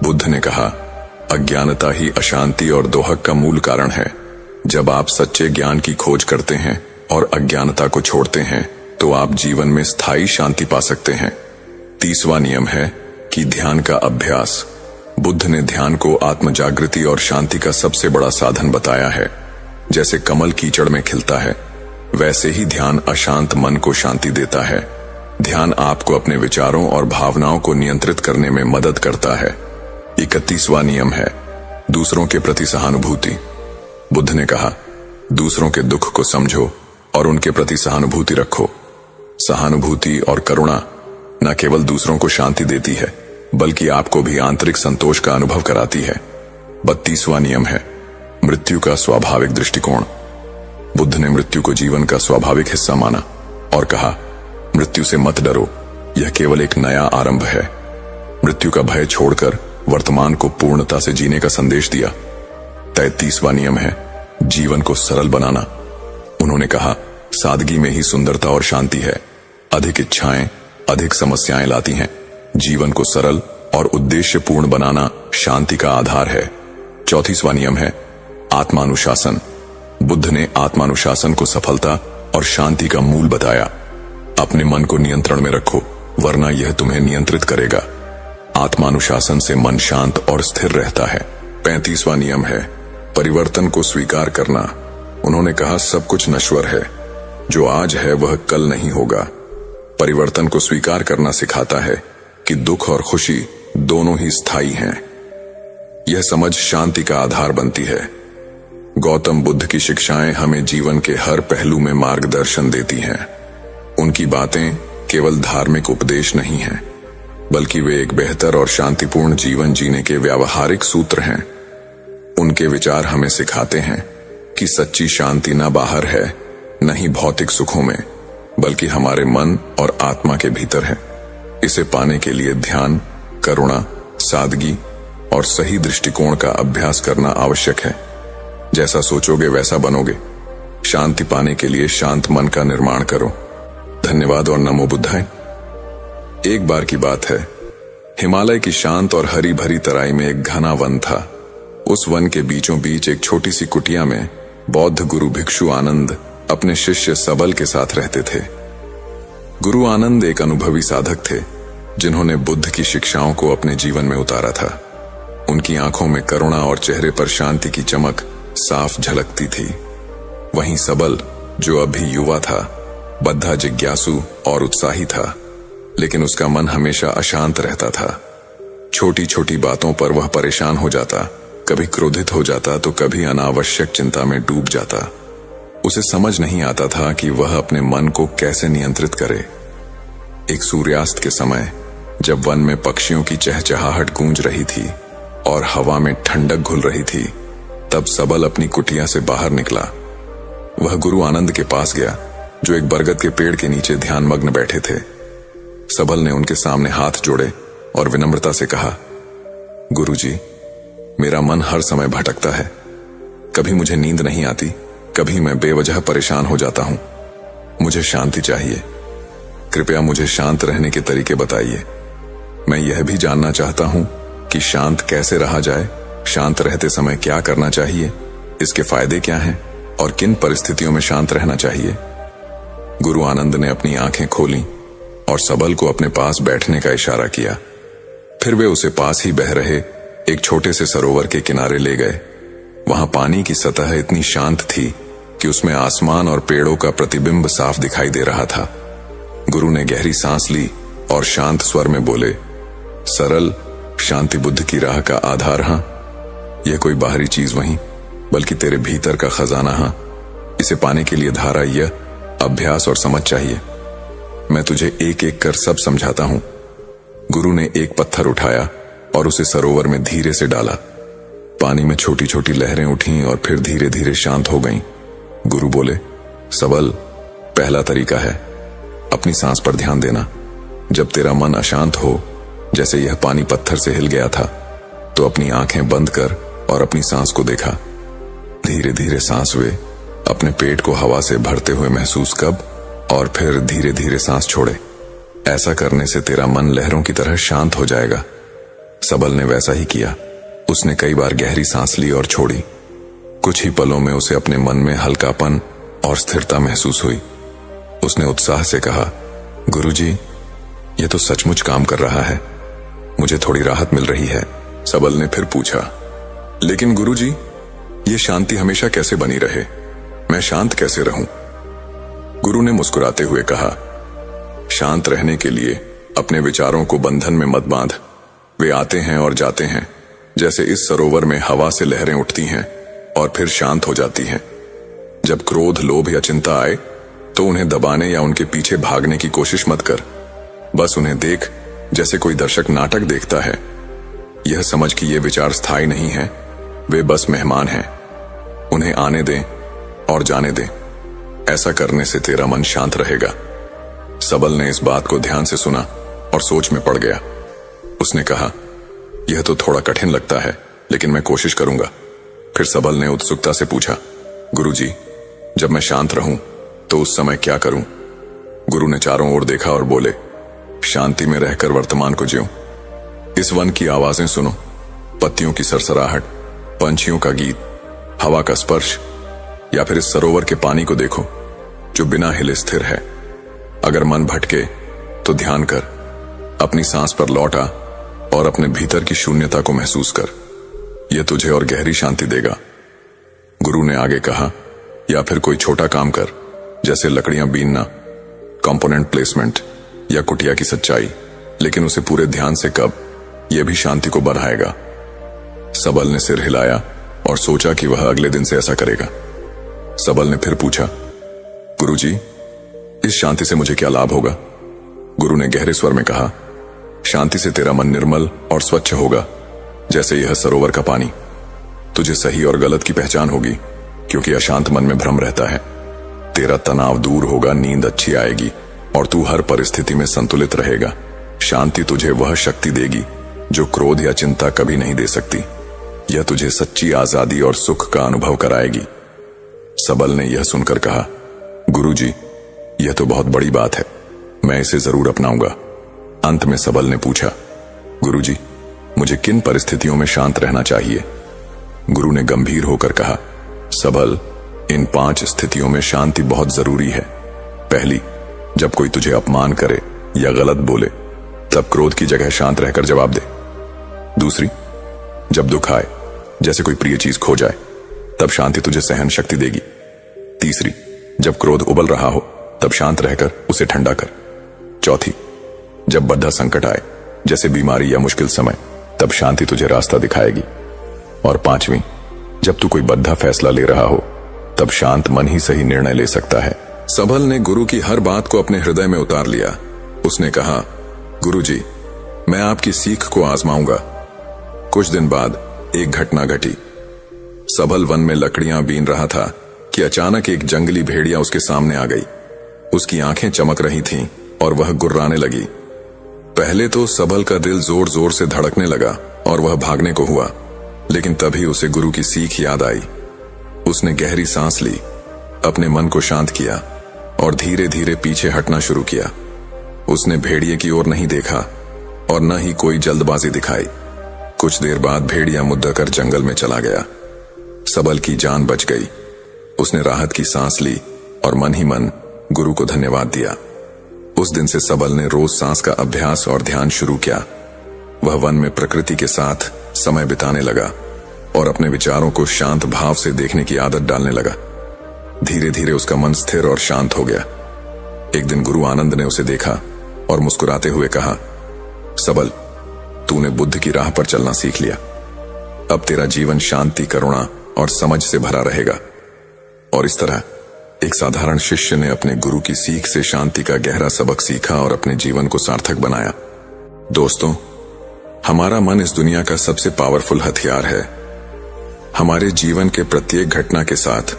बुद्ध ने कहा, अज्ञानता ही अशांति और दोहक का मूल कारण है। जब आप सच्चे ज्ञान की खोज करते हैं और अज्ञानता को छोड़ते हैं तो आप जीवन में स्थायी शांति पा सकते हैं। 30वां नियम है कि ध्यान का अभ्यास। बुद्ध ने ध्यान को आत्म जागृति और शांति का सबसे बड़ा साधन बताया है। जैसे कमल कीचड़ में खिलता है, वैसे ही ध्यान अशांत मन को शांति देता है। ध्यान आपको अपने विचारों और भावनाओं को नियंत्रित करने में मदद करता है। 31वां नियम है दूसरों के प्रति सहानुभूति। बुद्ध ने कहा, दूसरों के दुख को समझो और उनके प्रति सहानुभूति रखो। सहानुभूति और करुणा न केवल दूसरों को शांति देती है, बल्कि आपको भी आंतरिक संतोष का अनुभव कराती है। 32वां नियम है मृत्यु का स्वाभाविक दृष्टिकोण। बुद्ध ने मृत्यु को जीवन का स्वाभाविक हिस्सा माना और कहा, मृत्यु से मत डरो, यह केवल एक नया आरंभ है। मृत्यु का भय छोड़कर वर्तमान को पूर्णता से जीने का संदेश दिया। 33वां नियम है जीवन को सरल बनाना। उन्होंने कहा, सादगी में ही सुंदरता और शांति है। अधिक इच्छाएं अधिक समस्याएं लाती हैं। जीवन को सरल और उद्देश्यपूर्ण बनाना शांति का आधार है। 34वां नियम है आत्मानुशासन। बुद्ध ने आत्मानुशासन को सफलता और शांति का मूल बताया। अपने मन को नियंत्रण में रखो, वरना यह तुम्हें नियंत्रित करेगा। आत्मानुशासन से मन शांत और स्थिर रहता है। 35वां नियम है परिवर्तन को स्वीकार करना। उन्होंने कहा, सब कुछ नश्वर है, जो आज है वह कल नहीं होगा। परिवर्तन को स्वीकार करना सिखाता है कि दुख और खुशी दोनों ही स्थायी हैं। यह समझ शांति का आधार बनती है। गौतम बुद्ध की शिक्षाएं हमें जीवन के हर पहलू में मार्गदर्शन देती हैं। उनकी बातें केवल धार्मिक उपदेश नहीं हैं, बल्कि वे एक बेहतर और शांतिपूर्ण जीवन जीने के व्यावहारिक सूत्र हैं। उनके विचार हमें सिखाते हैं कि सच्ची शांति न बाहर है, न ही भौतिक सुखों में, बल्कि हमारे मन और आत्मा के भीतर है। इसे पाने के लिए ध्यान, करुणा, सादगी और सही दृष्टिकोण का अभ्यास करना आवश्यक है। जैसा सोचोगे वैसा बनोगे। शांति पाने के लिए शांत मन का निर्माण करो। धन्यवाद और नमो बुद्धाय। एक बार की बात है, हिमालय की शांत और हरी भरी तराई में एक घना वन था। उस वन के बीचों बीच एक छोटी सी कुटिया में बौद्ध गुरु भिक्षु आनंद अपने शिष्य सबल के साथ रहते थे। गुरु आनंद एक अनुभवी साधक थे, जिन्होंने बुद्ध की शिक्षाओं को अपने जीवन में उतारा था। उनकी आंखों में करुणा और चेहरे पर शांति की चमक साफ झलकती थी। वहीं सबल, जो अभी युवा था, बद्धा, जिज्ञासु और उत्साही था, लेकिन उसका मन हमेशा अशांत रहता था। छोटी छोटी बातों पर वह परेशान हो जाता, कभी क्रोधित हो जाता तो कभी अनावश्यक चिंता में डूब जाता। उसे समझ नहीं आता था कि वह अपने मन को कैसे नियंत्रित करे। एक सूर्यास्त के समय, जब वन में पक्षियों की चहचहाहट गूंज रही थी और हवा में ठंडक घुल रही थी, तब सबल अपनी कुटिया से बाहर निकला। वह गुरु आनंद के पास गया, जो एक बरगद के पेड़ के नीचे ध्यानमग्न बैठे थे। सबल ने उनके सामने हाथ जोड़े और विनम्रता से कहा, गुरुजी, मेरा मन हर समय भटकता है। कभी मुझे नींद नहीं आती, कभी मैं बेवजह परेशान हो जाता हूं। मुझे शांति चाहिए। कृपया मुझे शांत रहने के तरीके बताइए। मैं यह भी जानना चाहता हूं कि शांत कैसे रहा जाए, शांत रहते समय क्या करना चाहिए, इसके फायदे क्या हैं और किन परिस्थितियों में शांत रहना चाहिए। गुरु आनंद ने अपनी आंखें खोलीं और सबल को अपने पास बैठने का इशारा किया। फिर वे उसे पास ही बह रहे एक छोटे से सरोवर के किनारे ले गए। वहां पानी की सतह इतनी शांत थी कि उसमें आसमान और पेड़ों का प्रतिबिंब साफ दिखाई दे रहा था। गुरु ने गहरी सांस ली और शांत स्वर में बोले, सरल शांति बुद्ध की राह का आधार। हां, यह कोई बाहरी चीज नहीं, बल्कि तेरे भीतर का खजाना। हां, इसे पाने के लिए धैर्य, अभ्यास और समझ चाहिए। मैं तुझे एक एक कर सब समझाता हूं। गुरु ने एक पत्थर उठाया और उसे सरोवर में धीरे से डाला। पानी में छोटी छोटी लहरें उठीं और फिर धीरे धीरे शांत हो गईं। गुरु बोले, सबल, पहला तरीका है अपनी सांस पर ध्यान देना। जब तेरा मन अशांत हो, जैसे यह पानी पत्थर से हिल गया था, तो अपनी आंखें बंद कर और अपनी सांस को देखा। धीरे धीरे सांस वे अपने पेट को हवा से भरते हुए महसूस कब और फिर धीरे धीरे सांस छोड़े। ऐसा करने से तेरा मन लहरों की तरह शांत हो जाएगा। सबल ने वैसा ही किया। उसने कई बार गहरी सांस ली और छोड़ी। कुछ ही पलों में उसे अपने मन में हल्कापन और स्थिरता महसूस हुई। उसने उत्साह से कहा, गुरुजी, यह तो सचमुच काम कर रहा है। मुझे थोड़ी राहत मिल रही है। सबल ने फिर पूछा, लेकिन गुरुजी, ये शांति हमेशा कैसे बनी रहे? मैं शांत कैसे रहूं? गुरु ने मुस्कुराते हुए कहा, शांत रहने के लिए अपने विचारों को बंधन में मत बांध। वे आते हैं और जाते हैं, जैसे इस सरोवर में हवा से लहरें उठती हैं और फिर शांत हो जाती हैं। जब क्रोध, लोभ या चिंता आए तो उन्हें दबाने या उनके पीछे भागने की कोशिश मत कर। बस उन्हें देख, जैसे कोई दर्शक नाटक देखता है। यह समझ कि ये विचार स्थायी नहीं है, वे बस मेहमान हैं। उन्हें आने दें और जाने दें। ऐसा करने से तेरा मन शांत रहेगा। सबल ने इस बात को ध्यान से सुना और सोच में पड़ गया। उसने कहा, यह तो थोड़ा कठिन लगता है, लेकिन मैं कोशिश करूंगा। फिर सबल ने उत्सुकता से पूछा, गुरुजी, जब मैं शांत रहूं तो उस समय क्या करूं? गुरु ने चारों ओर देखा और बोले, शांति में रहकर वर्तमान को जियो। इस वन की आवाजें सुनो, पत्तियों की सरसराहट, पंछियों का गीत, हवा का स्पर्श, या फिर इस सरोवर के पानी को देखो जो बिना हिले स्थिर है। अगर मन भटके तो ध्यान कर, अपनी सांस पर लौट आ और अपने भीतर की शून्यता को महसूस कर। यह तुझे और गहरी शांति देगा। गुरु ने आगे कहा, या फिर कोई छोटा काम कर, जैसे लकड़ियां बीनना, कंपोनेंट प्लेसमेंट या कुटिया की सच्चाई, लेकिन उसे पूरे ध्यान से कब, यह भी शांति को बढ़ाएगा। सबल ने सिर हिलाया और सोचा कि वह अगले दिन से ऐसा करेगा। सबल ने फिर पूछा, गुरुजी, इस शांति से मुझे क्या लाभ होगा? गुरु ने गहरे स्वर में कहा, शांति से तेरा मन निर्मल और स्वच्छ होगा, जैसे यह सरोवर का पानी। तुझे सही और गलत की पहचान होगी, क्योंकि अशांत मन में भ्रम रहता है। तेरा तनाव दूर होगा, नींद अच्छी आएगी और तू हर परिस्थिति में संतुलित रहेगा। शांति तुझे वह शक्ति देगी जो क्रोध या चिंता कभी नहीं दे सकती। यह तुझे सच्ची आजादी और सुख का अनुभव कराएगी। सबल ने यह सुनकर कहा, गुरुजी, यह तो बहुत बड़ी बात है, मैं इसे जरूर अपनाऊंगा। अंत में सबल ने पूछा, गुरुजी, मुझे किन परिस्थितियों में शांत रहना चाहिए? गुरु ने गंभीर होकर कहा, सबल, इन 5 स्थितियों में शांति बहुत जरूरी है। पहली, जब कोई तुझे अपमान करे या गलत बोले, तब क्रोध की जगह शांत रहकर जवाब दे। दूसरी, जब दुख आए, जैसे कोई प्रिय चीज खो जाए, तब शांति तुझे सहन शक्ति देगी। तीसरी, जब क्रोध उबल रहा हो, तब शांत रहकर उसे ठंडा कर। चौथी, जब बद्धा संकट आए, जैसे बीमारी या मुश्किल समय, तब शांति तुझे रास्ता दिखाएगी। और पांचवी, जब तू कोई बद्धा फैसला ले रहा हो, तब शांत मन ही सही निर्णय ले सकता है। सबल ने गुरु की हर बात को अपने हृदय में उतार लिया। उसने कहा, गुरुजी, मैं आपकी सीख को आजमाऊंगा। कुछ दिन बाद एक घटना घटी। सबल वन में लकड़ियां बीन रहा था कि अचानक एक जंगली भेड़िया उसके सामने आ गई। उसकी आंखें चमक रही थीं और वह गुर्राने लगी। पहले तो सबल का दिल जोर जोर से धड़कने लगा और वह भागने को हुआ, लेकिन तभी उसे गुरु की सीख याद आई। उसने गहरी सांस ली, अपने मन को शांत किया और धीरे धीरे पीछे हटना शुरू किया। उसने भेड़िए की ओर नहीं देखा और न ही कोई जल्दबाजी दिखाई। कुछ देर बाद भेड़िया मुद्दा कर जंगल में चला गया। सबल की जान बच गई। उसने राहत की सांस ली और मन ही मन गुरु को धन्यवाद दिया। उस दिन से सबल ने रोज सांस का अभ्यास और ध्यान शुरू किया। वह वन में प्रकृति के साथ समय बिताने लगा और अपने विचारों को शांत भाव से देखने की आदत डालने लगा। धीरे धीरे उसका मन स्थिर और शांत हो गया। एक दिन गुरु आनंद ने उसे देखा और मुस्कुराते हुए कहा, सबल, तूने बुद्ध की राह पर चलना सीख लिया। अब तेरा जीवन शांति, करुणा और समझ से भरा रहेगा। और इस तरह एक साधारण शिष्य ने अपने गुरु की सीख से शांति का गहरा सबक सीखा और अपने जीवन को सार्थक बनाया। दोस्तों, हमारा मन इस दुनिया का सबसे पावरफुल हथियार है। हमारे जीवन के प्रत्येक घटना के साथ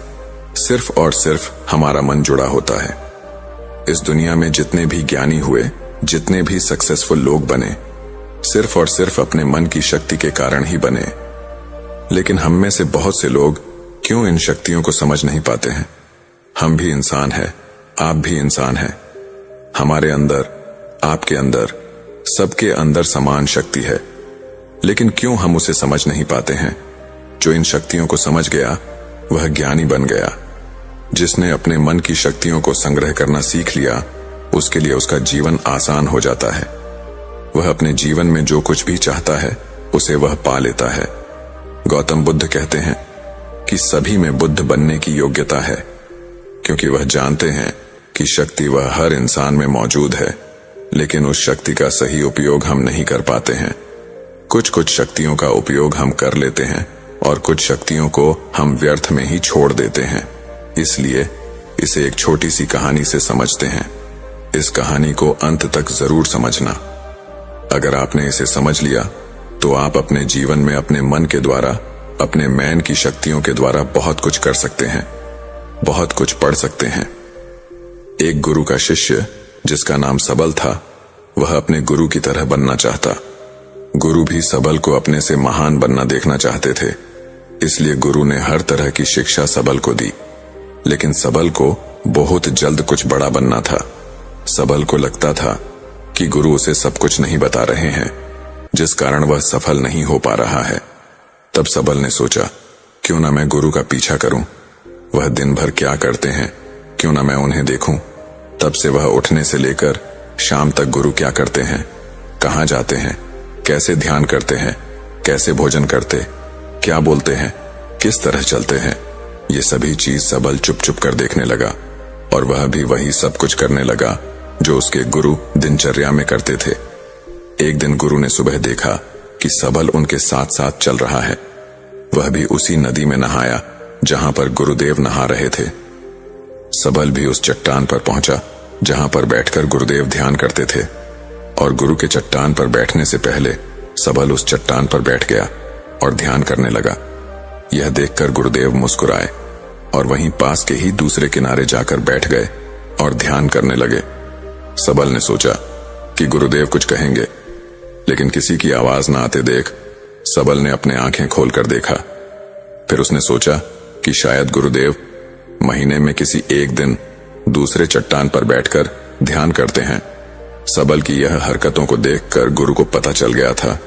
सिर्फ और सिर्फ हमारा मन जुड़ा होता है। इस दुनिया में जितने भी ज्ञानी हुए, जितने भी सक्सेसफुल लोग बने, सिर्फ और सिर्फ अपने मन की शक्ति के कारण ही बने। लेकिन हम में से बहुत से लोग क्यों इन शक्तियों को समझ नहीं पाते हैं? हम भी इंसान हैं, आप भी इंसान हैं। हमारे अंदर, आपके अंदर, सबके अंदर समान शक्ति है। लेकिन क्यों हम उसे समझ नहीं पाते हैं? जो इन शक्तियों को समझ गया वह ज्ञानी बन गया। जिसने अपने मन की शक्तियों को संग्रह करना सीख लिया, उसके लिए उसका जीवन आसान हो जाता है। वह अपने जीवन में जो कुछ भी चाहता है उसे वह पा लेता है। गौतम बुद्ध कहते हैं कि सभी में बुद्ध बनने की योग्यता है, क्योंकि वह जानते हैं कि शक्ति वह हर इंसान में मौजूद है, लेकिन उस शक्ति का सही उपयोग हम नहीं कर पाते हैं। कुछ कुछ शक्तियों का उपयोग हम कर लेते हैं और कुछ शक्तियों को हम व्यर्थ में ही छोड़ देते हैं। इसलिए इसे एक छोटी सी कहानी से समझते हैं। इस कहानी को अंत तक जरूर समझना। अगर आपने इसे समझ लिया तो आप अपने जीवन में अपने मन के द्वारा, अपने मैन की शक्तियों के द्वारा बहुत कुछ कर सकते हैं, बहुत कुछ पढ़ सकते हैं। एक गुरु का शिष्य जिसका नाम सबल था, वह अपने गुरु की तरह बनना चाहता। गुरु भी सबल को अपने से महान बनना देखना चाहते थे, इसलिए गुरु ने हर तरह की शिक्षा सबल को दी। लेकिन सबल को बहुत जल्द कुछ बड़ा बनना था। सबल को लगता था कि गुरु उसे सब कुछ नहीं बता रहे हैं, जिस कारण वह सफल नहीं हो पा रहा है। तब सबल ने सोचा, क्यों ना मैं गुरु का पीछा करूं। वह दिन भर क्या करते हैं, क्यों ना मैं उन्हें देखूं। तब से वह उठने से लेकर शाम तक गुरु क्या करते हैं, कहां जाते हैं, कैसे ध्यान करते हैं, कैसे भोजन करते, क्या बोलते हैं, किस तरह चलते हैं, ये सभी चीज सबल चुप चुप कर देखने लगा। और वह भी वही सब कुछ करने लगा जो उसके गुरु दिनचर्या में करते थे। एक दिन गुरु ने सुबह देखा कि सबल उनके साथ साथ चल रहा है। वह भी उसी नदी में नहाया जहां पर गुरुदेव नहा रहे थे। सबल भी उस चट्टान पर पहुंचा जहां पर बैठकर गुरुदेव ध्यान करते थे, और गुरु के चट्टान पर बैठने से पहले सबल उस चट्टान पर बैठ गया और ध्यान करने लगा। यह देखकर गुरुदेव मुस्कुराए और वहीं पास के ही दूसरे किनारे जाकर बैठ गए और ध्यान करने लगे। सबल ने सोचा कि गुरुदेव कुछ कहेंगे, लेकिन किसी की आवाज न आते देख सबल ने अपने आंखें खोलकर देखा। फिर उसने सोचा कि शायद गुरुदेव महीने में किसी एक दिन दूसरे चट्टान पर बैठकर ध्यान करते हैं। सबल की यह हरकतों को देखकर गुरु को पता चल गया था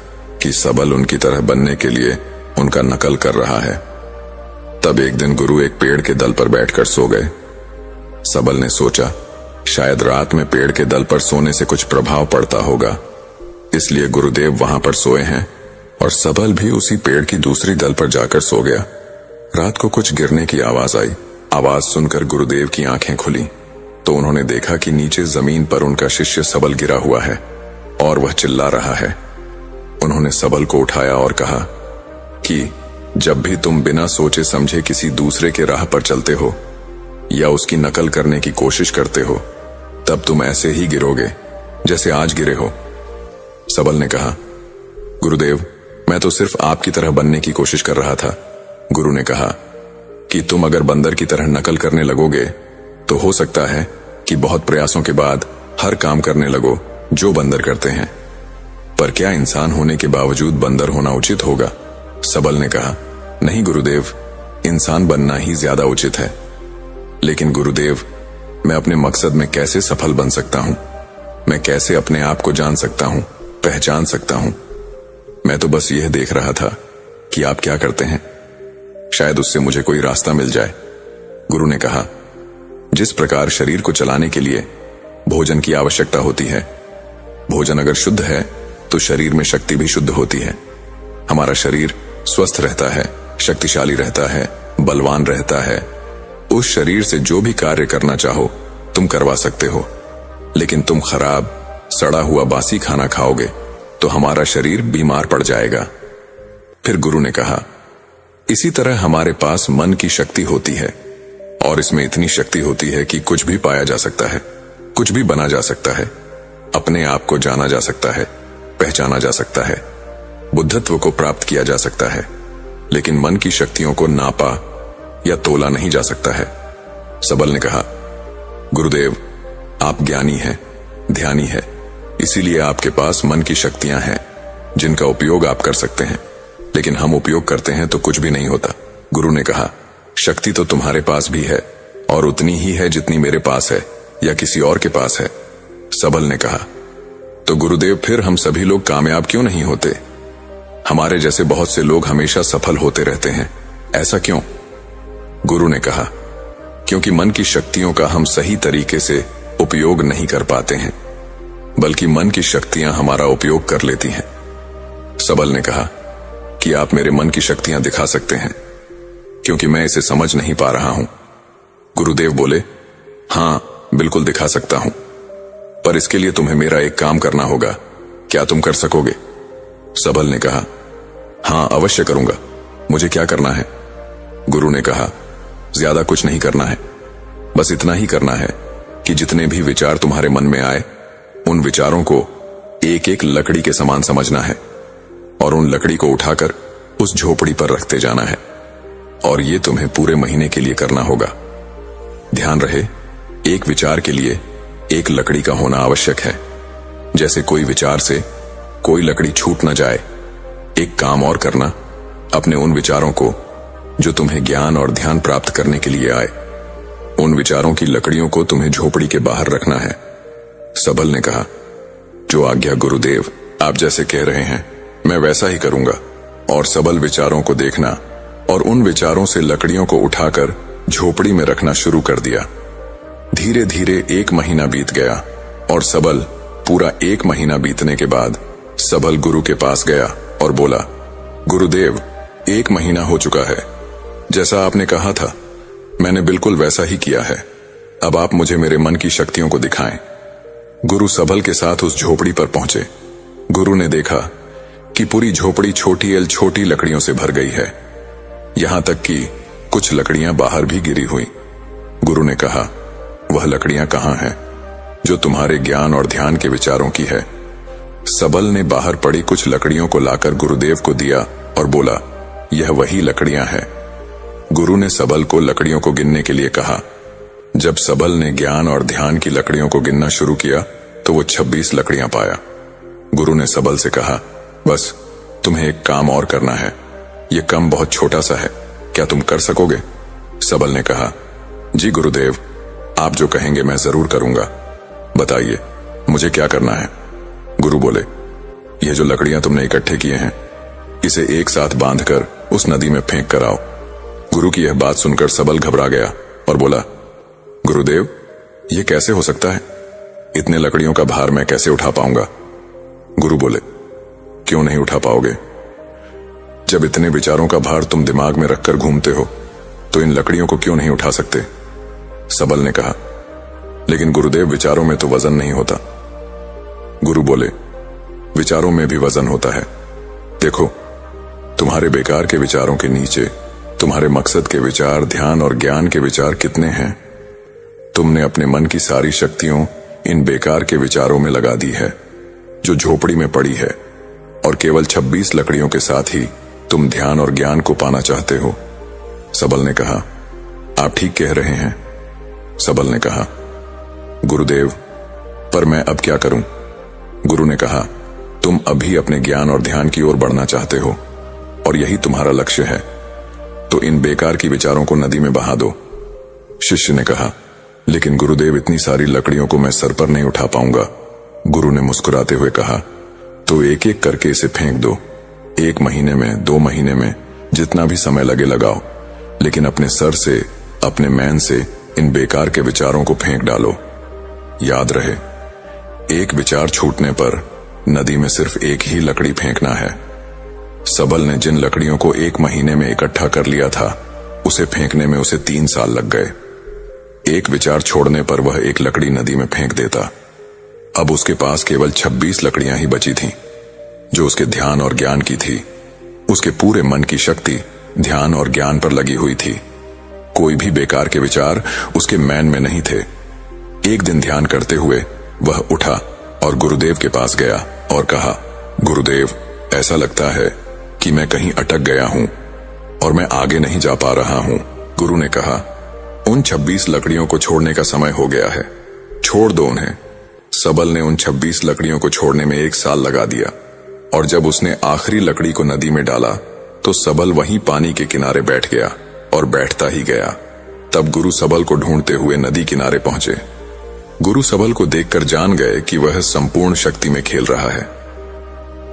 कि सबल उनकी तरह बनने के लिए उनका नकल कर रहा है। तब एक दिन गुरु एक पेड़ के दल पर बैठकर सो गए। सबल ने सोचा, शायद रात में पेड़ के दल पर सोने से कुछ प्रभाव पड़ता होगा, इसलिए गुरुदेव वहां पर सोए हैं और सबल भी उसी पेड़ की दूसरी दल पर जाकर सो गया। रात को कुछ गिरने की आवाज आई। आवाज सुनकर गुरुदेव की आंखें खुली तो उन्होंने देखा कि नीचे जमीन पर उनका शिष्य सबल गिरा हुआ है और वह चिल्ला रहा है। उन्होंने सबल को उठाया और कहा कि जब भी तुम बिना सोचे समझे किसी दूसरे के राह पर चलते हो या उसकी नकल करने की कोशिश करते हो, तब तुम ऐसे ही गिरोगे जैसे आज गिरे हो। सबल ने कहा, गुरुदेव, मैं तो सिर्फ आपकी तरह बनने की कोशिश कर रहा था। गुरु ने कहा कि तुम अगर बंदर की तरह नकल करने लगोगे तो हो सकता है कि बहुत प्रयासों के बाद हर काम करने लगो जो बंदर करते हैं। पर क्या इंसान होने के बावजूद बंदर होना उचित होगा? सबल ने कहा, नहीं गुरुदेव, इंसान बनना ही ज्यादा उचित है। लेकिन गुरुदेव, मैं अपने मकसद में कैसे सफल बन सकता हूं? मैं कैसे अपने आप को जान सकता हूं, पहचान सकता हूं? मैं तो बस यह देख रहा था कि आप क्या करते हैं, शायद उससे मुझे कोई रास्ता मिल जाए। गुरु ने कहा, जिस प्रकार शरीर को चलाने के लिए भोजन की आवश्यकता होती है, भोजन अगर शुद्ध है तो शरीर में शक्ति भी शुद्ध होती है। हमारा शरीर स्वस्थ रहता है, शक्तिशाली रहता है, बलवान रहता है। उस शरीर से जो भी कार्य करना चाहो तुम करवा सकते हो। लेकिन तुम खराब सड़ा हुआ बासी खाना खाओगे तो हमारा शरीर बीमार पड़ जाएगा। फिर गुरु ने कहा, इसी तरह हमारे पास मन की शक्ति होती है और इसमें इतनी शक्ति होती है कि कुछ भी पाया जा सकता है, कुछ भी बना जा सकता है, अपने आप को जाना जा सकता है, पहचाना जा सकता है, बुद्धत्व को प्राप्त किया जा सकता है। लेकिन मन की शक्तियों को नापा या तोला नहीं जा सकता है। सबल ने कहा, गुरुदेव, आप ज्ञानी हैं, ध्यानी है, इसीलिए आपके पास मन की शक्तियां हैं जिनका उपयोग आप कर सकते हैं, लेकिन हम उपयोग करते हैं तो कुछ भी नहीं होता। गुरु ने कहा, शक्ति तो तुम्हारे पास भी है और उतनी ही है जितनी मेरे पास है या किसी और के पास है। सबल ने कहा, तो गुरुदेव, फिर हम सभी लोग कामयाब क्यों नहीं होते? हमारे जैसे बहुत से लोग हमेशा सफल होते रहते हैं, ऐसा क्यों? गुरु ने कहा, क्योंकि मन की शक्तियों का हम सही तरीके से उपयोग नहीं कर पाते हैं, बल्कि मन की शक्तियां हमारा उपयोग कर लेती हैं। सबल ने कहा कि आप मेरे मन की शक्तियां दिखा सकते हैं, क्योंकि मैं इसे समझ नहीं पा रहा हूं। गुरुदेव बोले, हां, बिल्कुल दिखा सकता हूं, पर इसके लिए तुम्हें मेरा एक काम करना होगा। क्या तुम कर सकोगे? सबल ने कहा, हां अवश्य करूंगा। मुझे क्या करना है? गुरु ने कहा, ज्यादा कुछ नहीं करना है, बस इतना ही करना है कि जितने भी विचार तुम्हारे मन में आए, उन विचारों को एक एक लकड़ी के समान समझना है और उन लकड़ी को उठाकर उस झोपड़ी पर रखते जाना है। और ये तुम्हें पूरे महीने के लिए करना होगा। ध्यान रहे, एक विचार के लिए एक लकड़ी का होना आवश्यक है। जैसे कोई विचार से कोई लकड़ी छूट न जाए। एक काम और करना, अपने उन विचारों को जो तुम्हें ज्ञान और ध्यान प्राप्त करने के लिए आए, उन विचारों की लकड़ियों को तुम्हें झोपड़ी के बाहर रखना है। सबल ने कहा, जो आज्ञा गुरुदेव, आप जैसे कह रहे हैं मैं वैसा ही करूंगा। और सबल विचारों को देखना और उन विचारों से लकड़ियों को उठाकर झोपड़ी में रखना शुरू कर दिया। धीरे धीरे 1 महीना बीत गया और सबल पूरा 1 महीना बीतने के बाद सबल गुरु के पास गया और बोला, गुरुदेव, 1 महीना हो चुका है। जैसा आपने कहा था मैंने बिल्कुल वैसा ही किया है। अब आप मुझे मेरे मन की शक्तियों को दिखाएं। गुरु सबल के साथ उस झोपड़ी पर पहुंचे। गुरु ने देखा कि पूरी झोपड़ी छोटी लकड़ियों से भर गई है, यहां तक कि कुछ लकड़ियां बाहर भी गिरी हुई। गुरु ने कहा, वह लकड़ियां कहां हैं जो तुम्हारे ज्ञान और ध्यान के विचारों की है? सबल ने बाहर पड़ी कुछ लकड़ियों को लाकर गुरुदेव को दिया और बोला, यह वही लकड़ियां हैं। गुरु ने सबल को लकड़ियों को गिनने के लिए कहा। जब सबल ने ज्ञान और ध्यान की लकड़ियों को गिनना शुरू किया तो वो 26 लकड़ियां पाया। गुरु ने सबल से कहा, बस तुम्हें एक काम और करना है। यह काम बहुत छोटा सा है, क्या तुम कर सकोगे? सबल ने कहा, जी गुरुदेव, आप जो कहेंगे मैं जरूर करूंगा। बताइए मुझे क्या करना है? गुरु बोले, ये जो लकड़ियां तुमने इकट्ठे किए हैं, इसे एक साथ बांधकर उस नदी में फेंक कर आओ। गुरु की यह बात सुनकर सबल घबरा गया और बोला, गुरुदेव, यह कैसे हो सकता है? इतने लकड़ियों का भार मैं कैसे उठा पाऊंगा? गुरु बोले, क्यों नहीं उठा पाओगे? जब इतने विचारों का भार तुम दिमाग में रखकर घूमते हो तो इन लकड़ियों को क्यों नहीं उठा सकते? सबल ने कहा, लेकिन गुरुदेव, विचारों में तो वजन नहीं होता। गुरु बोले, विचारों में भी वजन होता है। देखो, तुम्हारे बेकार के विचारों के नीचे तुम्हारे मकसद के विचार, ध्यान और ज्ञान के विचार कितने हैं? तुमने अपने मन की सारी शक्तियों इन बेकार के विचारों में लगा दी है जो झोपड़ी में पड़ी है, और केवल 26 लकड़ियों के साथ ही तुम ध्यान और ज्ञान को पाना चाहते हो। सबल ने कहा, आप ठीक कह रहे हैं। सबल ने कहा, गुरुदेव, पर मैं अब क्या करूं? गुरु ने कहा, तुम अभी अपने ज्ञान और ध्यान की ओर बढ़ना चाहते हो और यही तुम्हारा लक्ष्य है, तो इन बेकार की विचारों को नदी में बहा दो। शिष्य ने कहा, लेकिन गुरुदेव, इतनी सारी लकड़ियों को मैं सर पर नहीं उठा पाऊंगा। गुरु ने मुस्कुराते हुए कहा, तो एक एक करके इसे फेंक दो। 1 महीने में, 2 महीने में, जितना भी समय लगे लगाओ, लेकिन अपने सर से, अपने मैन से इन बेकार के विचारों को फेंक डालो। याद रहे, एक विचार छूटने पर नदी में सिर्फ एक ही लकड़ी फेंकना है। सबल ने जिन लकड़ियों को 1 महीने में इकट्ठा कर लिया था, उसे फेंकने में उसे 3 साल लग गए। एक विचार छोड़ने पर वह एक लकड़ी नदी में फेंक देता। अब उसके पास केवल 26 लकड़ियां ही बची थीं, जो उसके ध्यान और ज्ञान की थी। उसके पूरे मन की शक्ति ध्यान और ज्ञान पर लगी हुई थी। कोई भी बेकार के विचार उसके मैन में नहीं थे। एक दिन ध्यान करते हुए वह उठा और गुरुदेव के पास गया और कहा, गुरुदेव, ऐसा लगता है कि मैं कहीं अटक गया हूं और मैं आगे नहीं जा पा रहा हूं। गुरु ने कहा, उन 26 लकड़ियों को छोड़ने का समय हो गया है, छोड़ दो उन्हें। सबल ने उन 26 लकड़ियों को छोड़ने में 1 साल लगा दिया, और जब उसने आखिरी लकड़ी को नदी में डाला तो सबल वहीं पानी के किनारे बैठ गया और बैठता ही गया। तब गुरु सबल को ढूंढते हुए नदी किनारे पहुंचे। गुरु सबल को देखकर जान गए कि वह संपूर्ण शक्ति में खेल रहा है।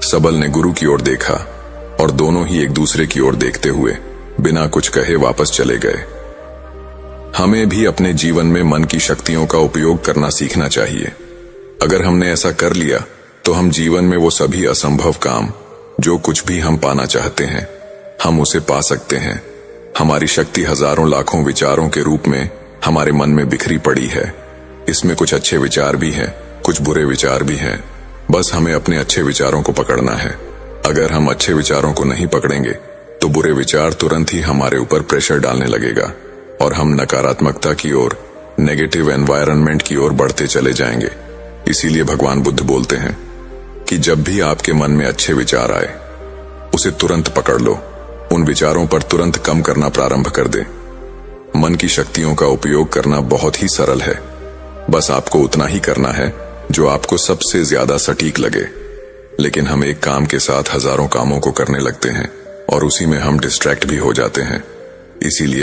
सबल ने गुरु की ओर देखा और दोनों ही एक दूसरे की ओर देखते हुए बिना कुछ कहे वापस चले गए। हमें भी अपने जीवन में मन की शक्तियों का उपयोग करना सीखना चाहिए। अगर हमने ऐसा कर लिया तो हम जीवन में वो सभी असंभव काम, जो कुछ भी हम पाना चाहते हैं, हम उसे पा सकते हैं। हमारी शक्ति हजारों लाखों विचारों के रूप में हमारे मन में बिखरी पड़ी है। इसमें कुछ अच्छे विचार भी हैं, कुछ बुरे विचार भी हैं। बस हमें अपने अच्छे विचारों को पकड़ना है। अगर हम अच्छे विचारों को नहीं पकड़ेंगे तो बुरे विचार तुरंत ही हमारे ऊपर प्रेशर डालने लगेगा और हम नकारात्मकता की ओर, नेगेटिव एनवायरनमेंट की ओर बढ़ते चले जाएंगे। इसीलिए भगवान बुद्ध बोलते हैं कि जब भी आपके मन में अच्छे विचार आए उसे तुरंत पकड़ लो, उन विचारों पर तुरंत कम करना प्रारंभ कर दे। मन की शक्तियों का उपयोग करना बहुत ही सरल है। बस आपको उतना ही करना है जो आपको सबसे ज्यादा सटीक लगे। लेकिन हम एक काम के साथ हजारों कामों को करने लगते हैं और उसी में हम डिस्ट्रैक्ट भी हो जाते हैं। इसीलिए